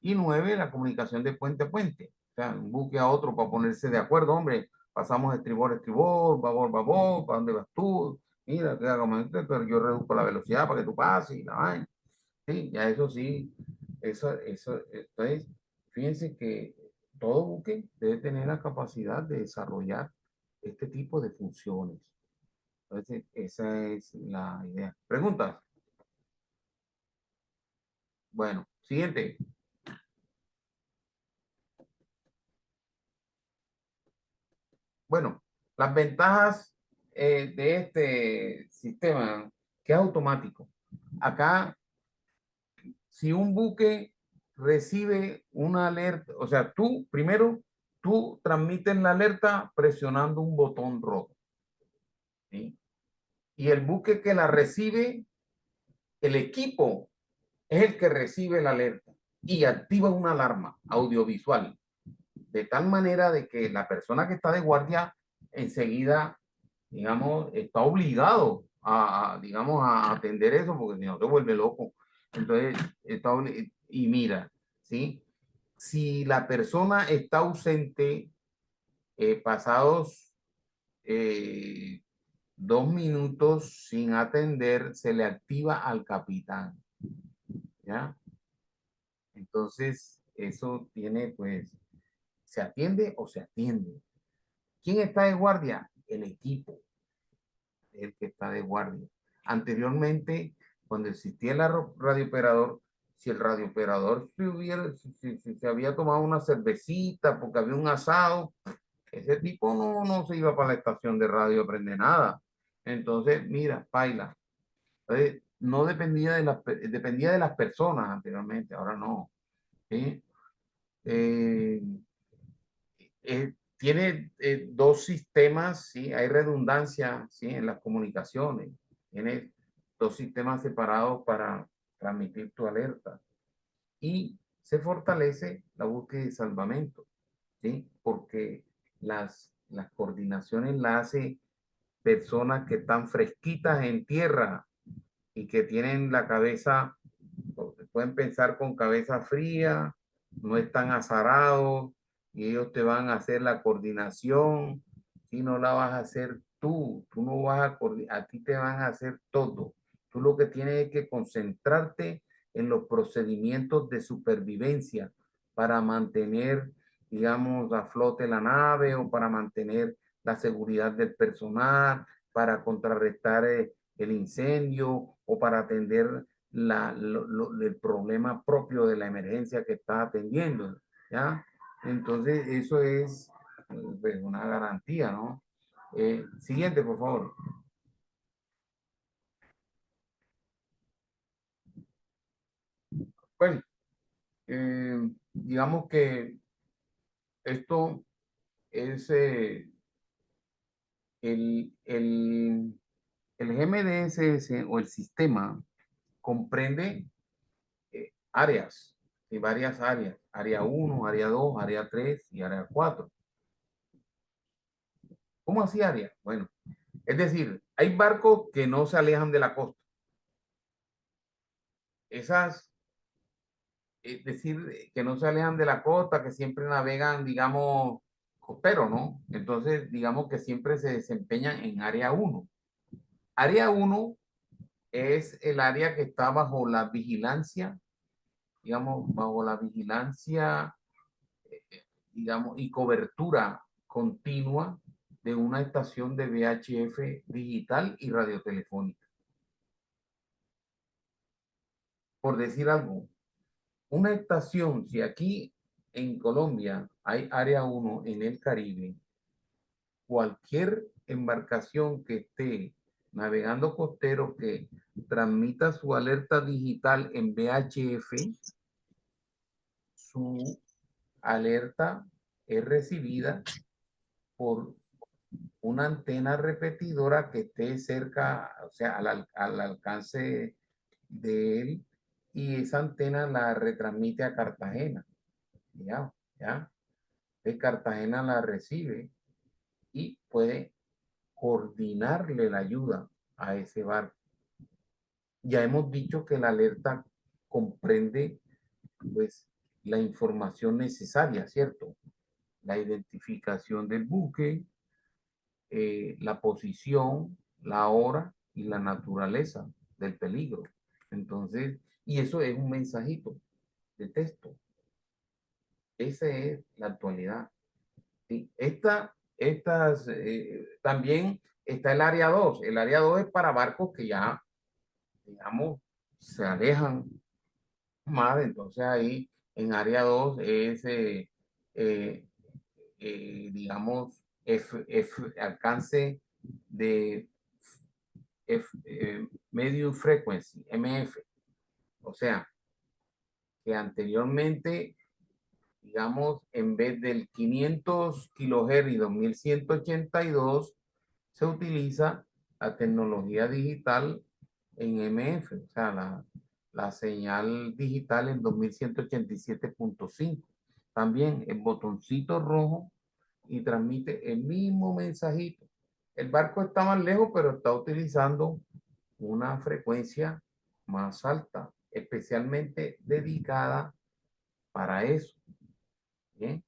Y 9, la comunicación de puente a puente. O sea, un buque a otro para ponerse de acuerdo, hombre, pasamos de estribor a estribor, babor, babor, ¿para dónde vas tú? Mira, pero yo reduzco la velocidad para que tú pases y la vaina. Sí, ya eso sí, entonces, fíjense que todo buque debe tener la capacidad de desarrollar este tipo de funciones. Entonces, esa es la idea. ¿Preguntas? Bueno, siguiente. Bueno, las ventajas de este sistema, que es automático. Acá, si un buque recibe una alerta, o sea, tú transmites la alerta presionando un botón rojo, ¿sí? Y el buque que la recibe, el equipo es el que recibe la alerta y activa una alarma audiovisual, de tal manera de que la persona que está de guardia enseguida, digamos, está obligado digamos, a atender eso, porque si no se vuelve loco. Entonces, y mira, ¿sí? Si la persona está ausente, pasados 2 minutos sin atender, se le activa al capitán, ¿ya? Entonces, eso tiene, pues, ¿se atiende o se atiende? ¿Quién está de guardia? El equipo, el que está de guardia. Anteriormente, cuando existía el radiooperador, si el radiooperador se había tomado una cervecita porque había un asado, ese tipo no se iba para la estación de radio a aprender nada. Entonces, mira, paila. Entonces, no dependía dependía de las personas anteriormente, ahora no. ¿Sí? Eh, Tiene 2 sistemas, ¿sí? Hay redundancia, ¿sí? En las comunicaciones. Tiene 2 sistemas separados para transmitir tu alerta. Y se fortalece la búsqueda y salvamento, ¿sí? Porque las coordinaciones las hace personas que están fresquitas en tierra y que tienen la cabeza, pueden pensar con cabeza fría, no están azarados y ellos te van a hacer la coordinación, si no la vas a hacer tú no vas a coordinar, a ti te van a hacer todo. Tú lo que tienes es que concentrarte en los procedimientos de supervivencia para mantener, digamos, a flote la nave o para mantener la seguridad del personal, para contrarrestar el incendio o para atender el problema propio de la emergencia que está atendiendo, ¿ya? Entonces, eso es pues, una garantía, ¿no? Siguiente, por favor. Bueno, digamos que esto es el GMDSS o el sistema comprende áreas, y varias áreas, área 1, área 2, área 3 y área 4. ¿Cómo así área? Bueno, es decir, hay barcos que no se alejan de la costa. Esas, es decir, que no se alejan de la costa, que siempre navegan, digamos, costero, ¿no? Entonces, digamos que siempre se desempeñan en área 1. Área 1 es el área que está bajo la vigilancia, digamos, bajo la vigilancia, digamos, y cobertura continua de una estación de VHF digital y radiotelefónica. Por decir algo, una estación, si aquí en Colombia hay área 1 en el Caribe, cualquier embarcación que esté navegando costero que transmita su alerta digital en VHF, su alerta es recibida por una antena repetidora que esté cerca, o sea, al alcance de él, y esa antena la retransmite a Cartagena. Ya, ya. De Cartagena la recibe y puede coordinarle la ayuda a ese barco. Ya hemos dicho que la alerta comprende, pues, la información necesaria, ¿cierto? La identificación del buque, la posición, la hora y la naturaleza del peligro. Entonces, y eso es un mensajito de texto. Esa es la actualidad. ¿Sí? También está el área 2. El área 2 es para barcos que ya, digamos, se alejan más. Entonces ahí en área 2 es, eh, digamos, alcance de medium frequency, MF. O sea, que anteriormente, digamos, en vez del 500 kHz y 2182, se utiliza la tecnología digital en MF, o sea, la señal digital en 2187.5. También el botoncito rojo y transmite el mismo mensajito. El barco está más lejos, pero está utilizando una frecuencia más alta, especialmente dedicada para eso. ¿Bien?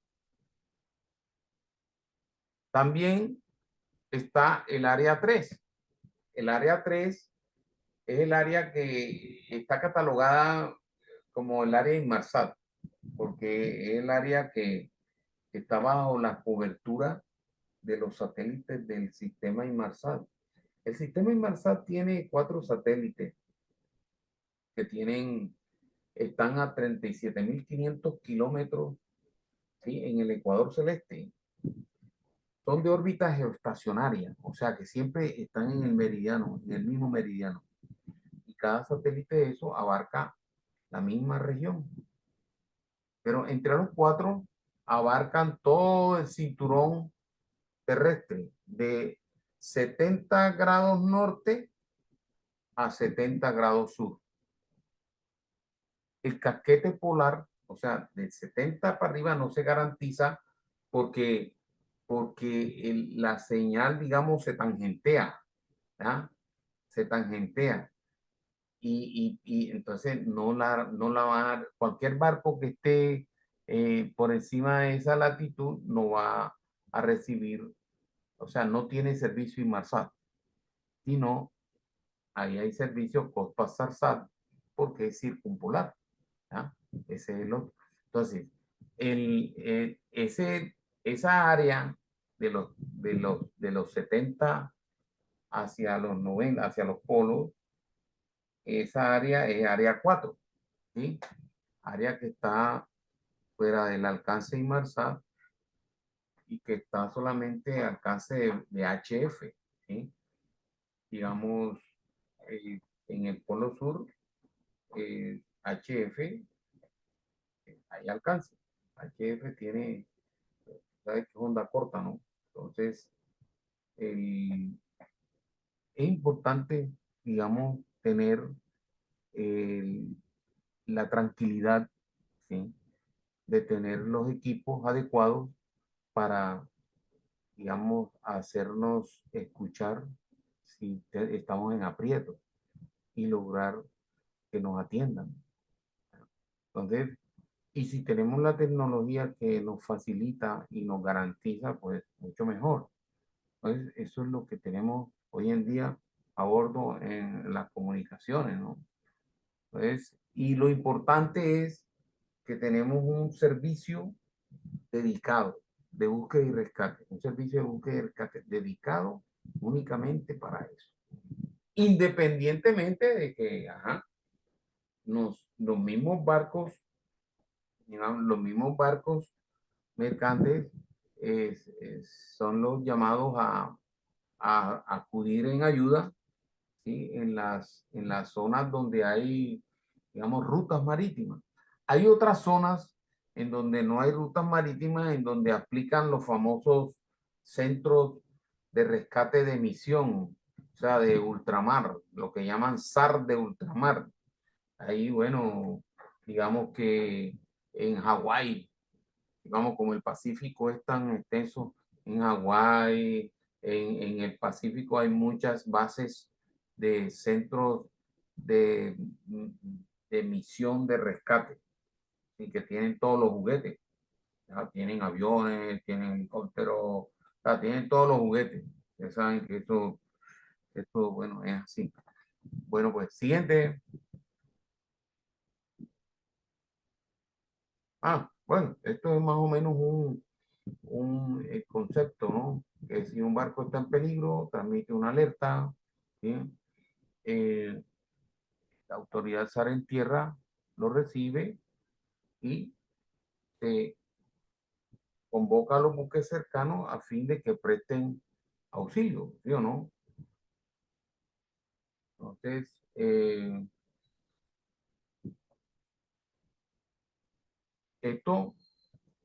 También está el área 3. El área 3 es el área que está catalogada como el área Inmarsat, porque es el área que está bajo la cobertura de los satélites del sistema Inmarsat. El sistema Inmarsat tiene 4 satélites que están a 37.500 kilómetros, ¿sí?, en el ecuador celeste. Son de órbita geoestacionaria, o sea que siempre están en el meridiano, en el mismo meridiano. Y cada satélite de eso abarca la misma región. Pero entre los 4 abarcan todo el cinturón terrestre de 70 grados norte a 70 grados sur. El casquete polar, o sea, de 70 para arriba no se garantiza porque, la señal, digamos, se tangentea, ¿ya? Se tangentea. Y entonces no la va a dar, cualquier barco que esté por encima de esa latitud no va a recibir, o sea, no tiene servicio Inmarsat, sino ahí hay servicio Cospas-Sarsat porque es circumpolar. ¿Ya? Ese es el otro. Entonces, esa área de los 70 hacia los 90, hacia los polos, esa área es área 4, ¿sí? Área que está fuera del alcance Inmarsat y que está solamente al alcance de HF, ¿sí? Digamos, en el polo sur, HF, hay alcance. HF tiene, ¿sabes qué? Onda corta, ¿no? Entonces, es importante, digamos, tener la tranquilidad, ¿sí?, de tener los equipos adecuados para, digamos, hacernos escuchar si estamos en aprieto y lograr que nos atiendan. Entonces, y si tenemos la tecnología que nos facilita y nos garantiza, pues mucho mejor. Entonces, eso es lo que tenemos hoy en día a bordo en las comunicaciones, ¿no? Entonces, y lo importante es que tenemos un servicio dedicado de búsqueda y rescate, un servicio de búsqueda y rescate dedicado únicamente para eso. Independientemente de que, ajá, los mismos barcos, digamos, los mismos barcos mercantes son los llamados a acudir en ayuda, ¿sí?, en las zonas donde hay, digamos, rutas marítimas. Hay otras zonas en donde no hay rutas marítimas, en donde aplican los famosos centros de rescate de emisión, o sea, de ultramar, lo que llaman SAR de ultramar. Ahí, bueno, digamos que en Hawái, digamos, como el Pacífico es tan extenso, en Hawái, en el Pacífico hay muchas bases de centros de, de misión de rescate y que tienen todos los juguetes. Ya tienen aviones, tienen helicópteros, ya tienen todos los juguetes. Ya saben que esto, bueno, es así. Bueno, pues siguiente. Bueno, esto es más o menos un concepto, ¿no? Que si un barco está en peligro, transmite una alerta, ¿sí? Eh, la autoridad SAR en tierra lo recibe y se convoca a los buques cercanos a fin de que presten auxilio, ¿sí o no? Entonces,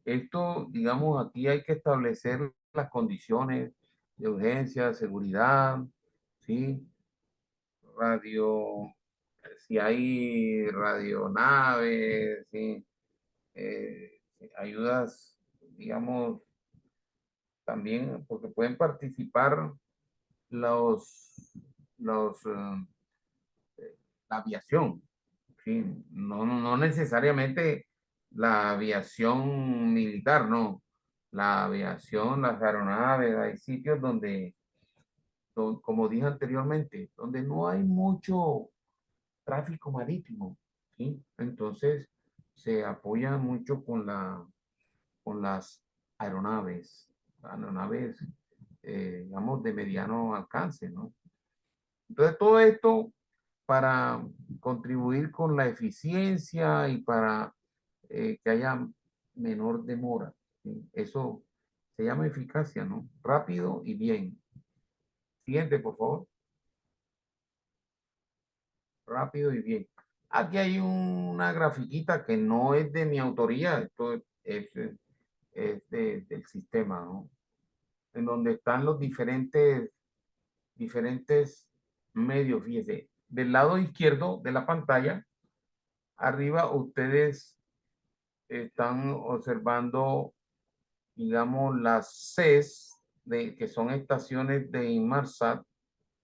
esto, digamos, aquí hay que establecer las condiciones de urgencia, seguridad, ¿sí? Radio, si hay radionaves, ¿sí? Ayudas, digamos, también, porque pueden participar los, la aviación, ¿sí? No necesariamente la aviación militar, no. La aviación, las aeronaves, hay sitios donde, como dije anteriormente, donde no hay mucho tráfico marítimo, ¿sí? Entonces se apoya mucho con las aeronaves, digamos, de mediano alcance, ¿no? Entonces todo esto para contribuir con la eficiencia y para que haya menor demora, ¿sí? Eso se llama eficacia, ¿no? Rápido y bien. Siguiente, por favor. Rápido y bien. Aquí hay una grafiquita que no es de mi autoría, esto es del sistema, ¿no? En donde están los diferentes medios, fíjese. Del lado izquierdo de la pantalla, arriba ustedes están observando, digamos, las CES, que son estaciones de Inmarsat,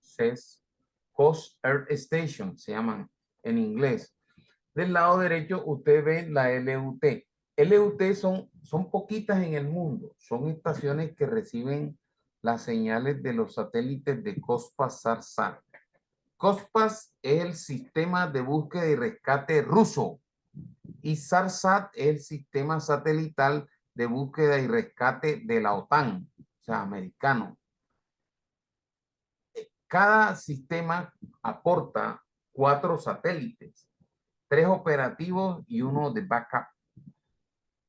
CES, Coast Air Station, se llaman en inglés. Del lado derecho, usted ve la LUT. LUT son poquitas en el mundo. Son estaciones que reciben las señales de los satélites de Cospas-SAR-SAT. Cospas es el sistema de búsqueda y rescate ruso y SAR-SAT es el sistema satelital de búsqueda y rescate de la OTAN, o sea, americano. Cada sistema aporta 4 satélites, 3 operativos y 1 de backup.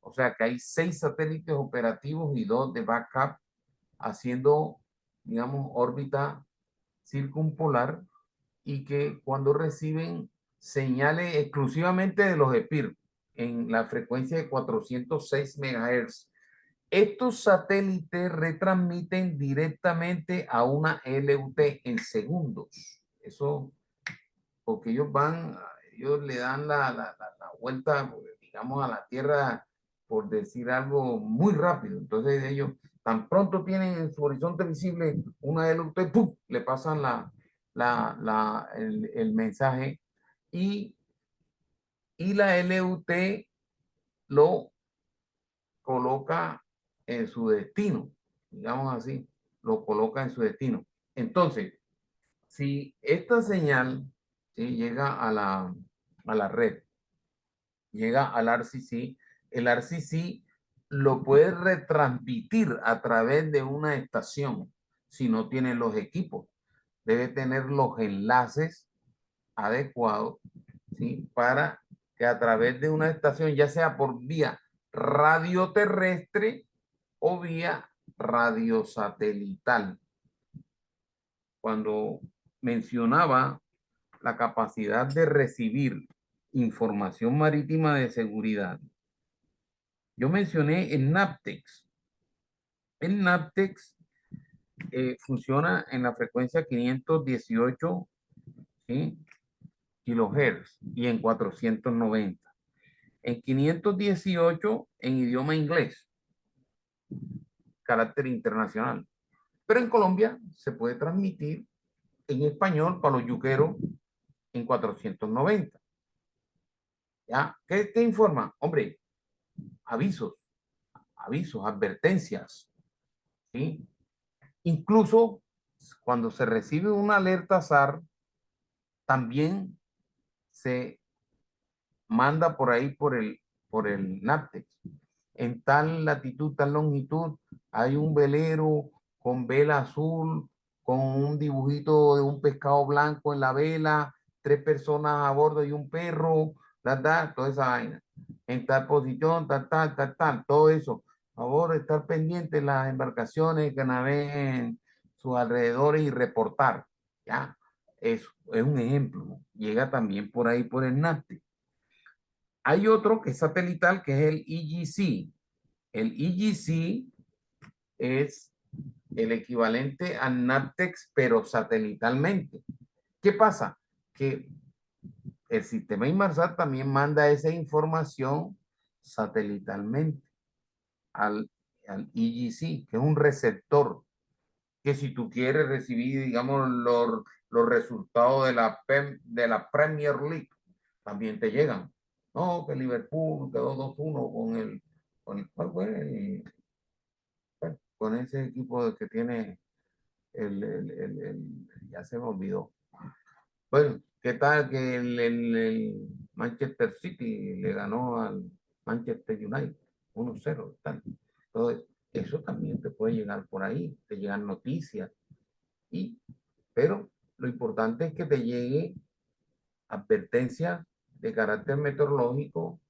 O sea que hay 6 satélites operativos y 2 de backup haciendo, digamos, órbita circumpolar y que cuando reciben señales exclusivamente de los EPIR en la frecuencia de 406 MHz, estos satélites retransmiten directamente a una LUT en segundos. Eso, porque ellos le dan la vuelta, digamos, a la Tierra, por decir algo, muy rápido. Entonces ellos, tan pronto tienen en su horizonte visible una LUT, ¡pum!, le pasan el mensaje y la LUT lo coloca en su destino, digamos así, lo coloca en su destino. Entonces, si esta señal, ¿sí?, llega a la red, llega al RCC, el RCC lo puede retransmitir a través de una estación si no tiene los equipos. Debe tener los enlaces adecuados, ¿sí?, para que a través de una estación, ya sea por vía radioterrestre o vía radiosatelital. Cuando mencionaba la capacidad de recibir información marítima de seguridad, Yo mencioné el NAPTEX. El NAPTEX funciona en la frecuencia 518, ¿sí?, kilohertz y en 490. En 518 en idioma inglés, carácter internacional. Pero en Colombia se puede transmitir en español para los yuqueros en 490. ¿Ya? ¿Qué informa? Hombre, avisos, advertencias, ¿sí? Incluso cuando se recibe una alerta SAR, también se manda por ahí por el NAPTEX. En tal latitud, tal longitud, hay un velero con vela azul, con un dibujito de un pescado blanco en la vela, 3 personas a bordo y un perro, toda esa vaina. En tal posición, tal, todo eso. A favor de estar pendiente de las embarcaciones que naveguen sus alrededores y reportar. Ya, eso es un ejemplo. Llega también por ahí por el NAPTEX. Hay otro que es satelital, que es el EGC. El EGC es el equivalente al NAPTEX, pero satelitalmente. ¿Qué pasa? Que el sistema Inmarsat también manda esa información satelitalmente al EGC, que es un receptor, que si tú quieres recibir, digamos, los resultados de la Premier League, también te llegan. No, que Liverpool quedó 2-1 ¿cuál fue? Con ese equipo que tiene ya se me olvidó. Bueno, ¿qué tal que el Manchester City le ganó al Manchester United 1-0? Tal. Entonces, eso también te puede llegar por ahí, te llegan noticias. Pero lo importante es que te llegue advertencia de carácter meteorológico,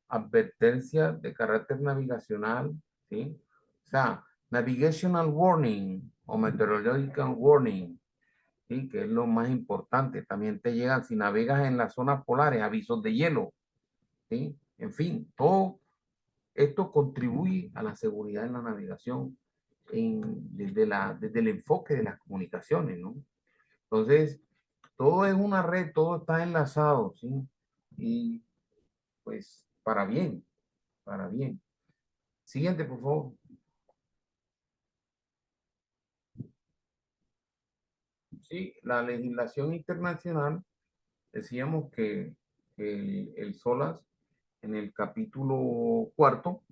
advertencia de carácter navigacional, ¿sí? O sea, navigational warning o meteorological warning, ¿sí?, que es lo más importante. También te llegan, si navegas en las zonas polares, avisos de hielo, ¿sí? En fin, todo esto contribuye a la seguridad en la navegación desde el enfoque de las comunicaciones, ¿no? Entonces, todo es una red, todo está enlazado, ¿sí? Y pues para bien, para bien. Siguiente, por favor. Sí, la legislación internacional, decíamos que el SOLAS en el capítulo 4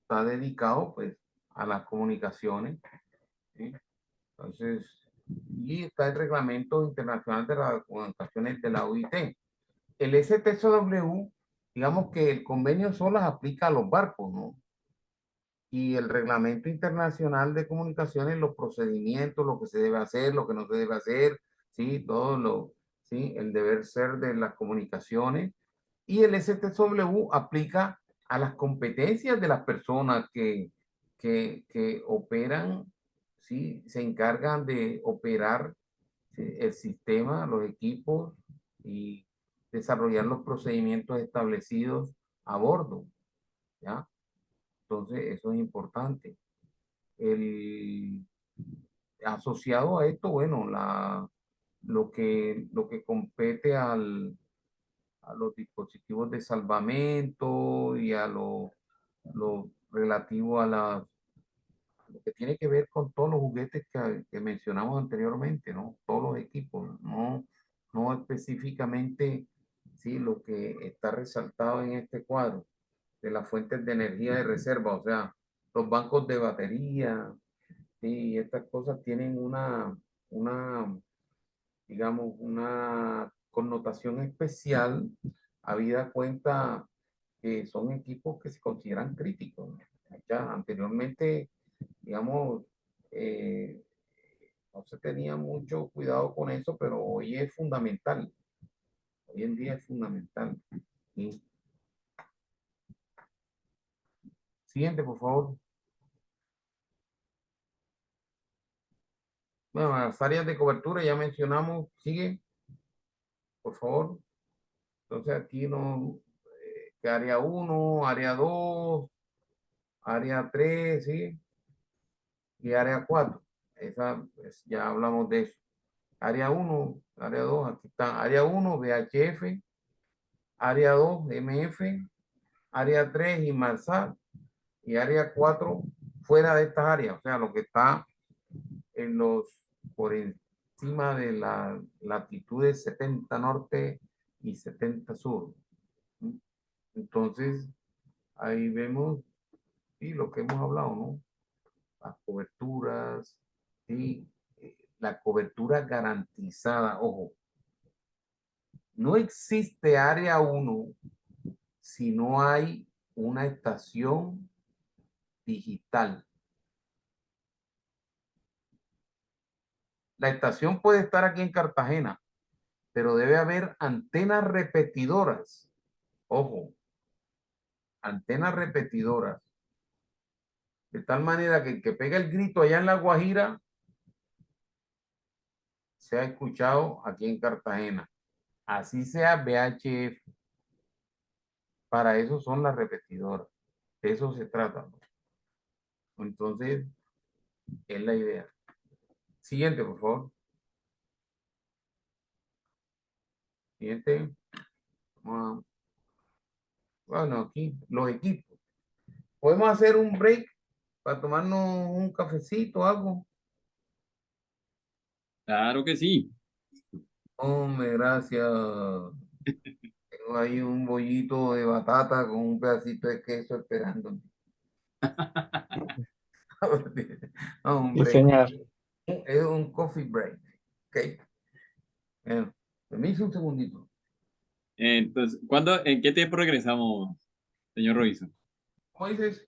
está dedicado pues a las comunicaciones, ¿sí? Entonces, y está el reglamento internacional de las comunicaciones de la OIT. El STCW, digamos que el convenio SOLAS aplica a los barcos, ¿no? Y el reglamento internacional de comunicaciones, los procedimientos, lo que se debe hacer, lo que no se debe hacer, ¿sí? Todo lo, ¿sí?, el deber ser de las comunicaciones. Y el STW aplica a las competencias de las personas que operan, ¿sí?, se encargan de operar, ¿sí?, el sistema, los equipos y desarrollar los procedimientos establecidos a bordo, ¿ya? Entonces, eso es importante. Asociado a esto, bueno, lo que compete a los dispositivos de salvamento y a lo relativo a lo que tiene que ver con todos los juguetes que mencionamos anteriormente, ¿no? Todos los equipos, no específicamente, sí, lo que está resaltado en este cuadro de las fuentes de energía de reserva, o sea, los bancos de batería, sí, estas cosas tienen digamos, una connotación especial, habida cuenta que son equipos que se consideran críticos, ¿no? Ya anteriormente, digamos, no se tenía mucho cuidado con eso, pero hoy es fundamental. Hoy en día es fundamental. ¿Sí? Siguiente, por favor. Bueno, las áreas de cobertura ya mencionamos. Sigue, por favor. Entonces aquí no, que área 1, área 2, área 3, ¿sí? Y área 4. Esa, pues, ya hablamos de eso. Área 1, área 2, aquí está. Área 1, VHF. Área 2, MF. Área 3, Inmarsat. Y área 4, fuera de estas áreas. O sea, lo que está en los, por encima de la latitud de 70 norte y 70 sur. Entonces, ahí vemos, sí, lo que hemos hablado, ¿no? Las coberturas, sí, la cobertura garantizada. Ojo, no existe área 1 si no hay una estación digital. La estación puede estar aquí en Cartagena, pero debe haber antenas repetidoras. Ojo, antenas repetidoras. De tal manera que el que pega el grito allá en La Guajira se ha escuchado aquí en Cartagena. Así sea VHF. Para eso son las repetidoras. De eso se trata, ¿no? Entonces, es la idea. Siguiente, por favor. Siguiente. Bueno, aquí, los equipos. Podemos hacer un break para tomarnos un cafecito o algo. Claro que sí. Hombre, gracias. Tengo ahí un bollito de batata con un pedacito de queso esperando. Sí, Hombre, señor. es un coffee break. Ok. Bueno, permiso un segundito. Entonces, en qué tiempo regresamos, señor Robinson? ¿Cómo dices?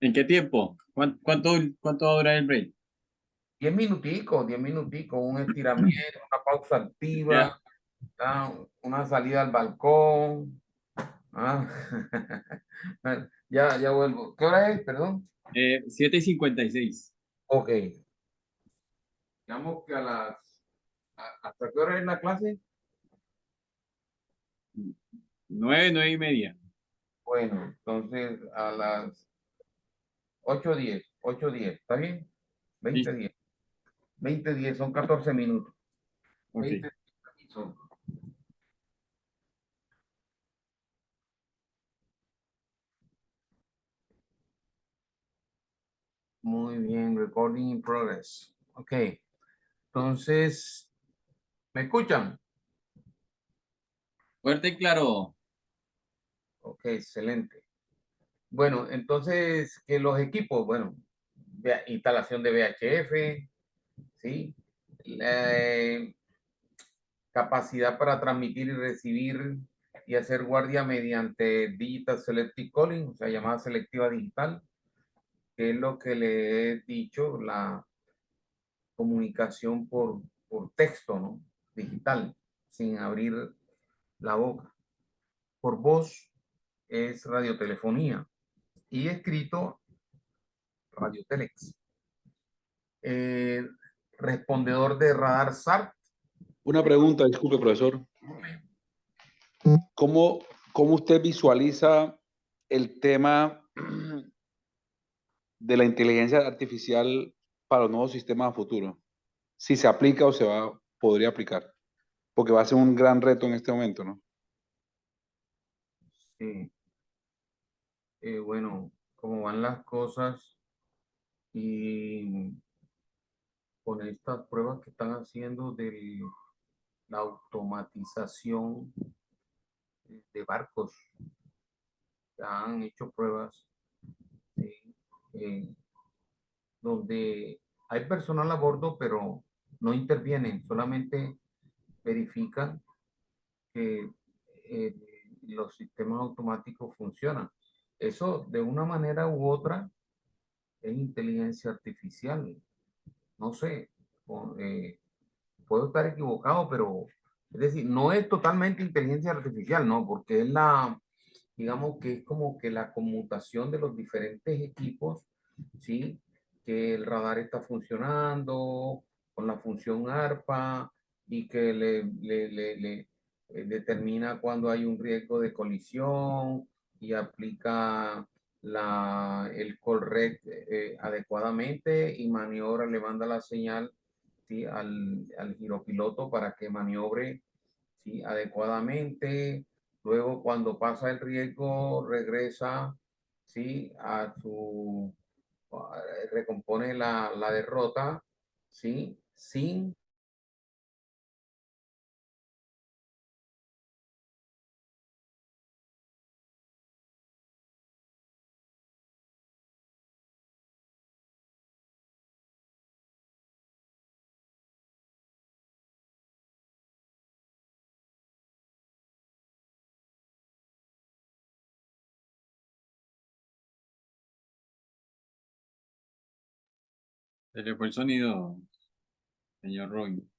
¿En qué tiempo? ¿Cuánto va a durar el break? 10 minuticos, un estiramiento, una pausa Ya, activa, una salida al balcón. Ah, ya vuelvo. ¿Qué hora es? Perdón. 7:56. Ok. Digamos que ¿hasta qué hora es la clase? 9:30. Bueno, entonces a las 8:10, ¿está bien? Listo. 20:10. 20:10 son 14 minutos. Ok. 20 son. Muy bien, recording in progress. Ok, entonces, ¿me escuchan? Fuerte y claro. Ok, excelente. Bueno, entonces, que los equipos, bueno, instalación de VHF, ¿sí? La, capacidad para transmitir y recibir y hacer guardia mediante Digital Selective Calling, o sea, llamada selectiva digital, que es lo que le he dicho, la comunicación por texto, ¿no? Digital, sin abrir la boca. Por voz es radiotelefonía y escrito radiotelex. Eh, respondedor de radar SAR. Una pregunta, disculpe, profesor. ¿Cómo, cómo usted visualiza el tema de la inteligencia artificial para los nuevos sistemas a futuro? Si se aplica o podría aplicar, porque va a ser un gran reto en este momento, ¿no? Sí. Bueno, cómo van las cosas y con estas pruebas que están haciendo de la automatización de barcos, ya han hecho pruebas, ¿sí? eh, donde hay personal a bordo, pero no intervienen, solamente verifican que eh, los sistemas automáticos funcionan. Eso de una manera u otra es inteligencia artificial. No sé, puedo estar equivocado, pero es decir, no es totalmente inteligencia artificial, ¿no? Porque es digamos que es como que la conmutación de los diferentes equipos, ¿sí? Que el radar está funcionando con la función ARPA y que determina cuando hay un riesgo de colisión y aplica el call rec adecuadamente y maniobra, le manda la señal, ¿sí? al giropiloto para que maniobre, ¿sí? adecuadamente. Luego, cuando pasa el riesgo, regresa, ¿sí? recompone la derrota, ¿sí? Sin Se le fue el sonido, señor Robin.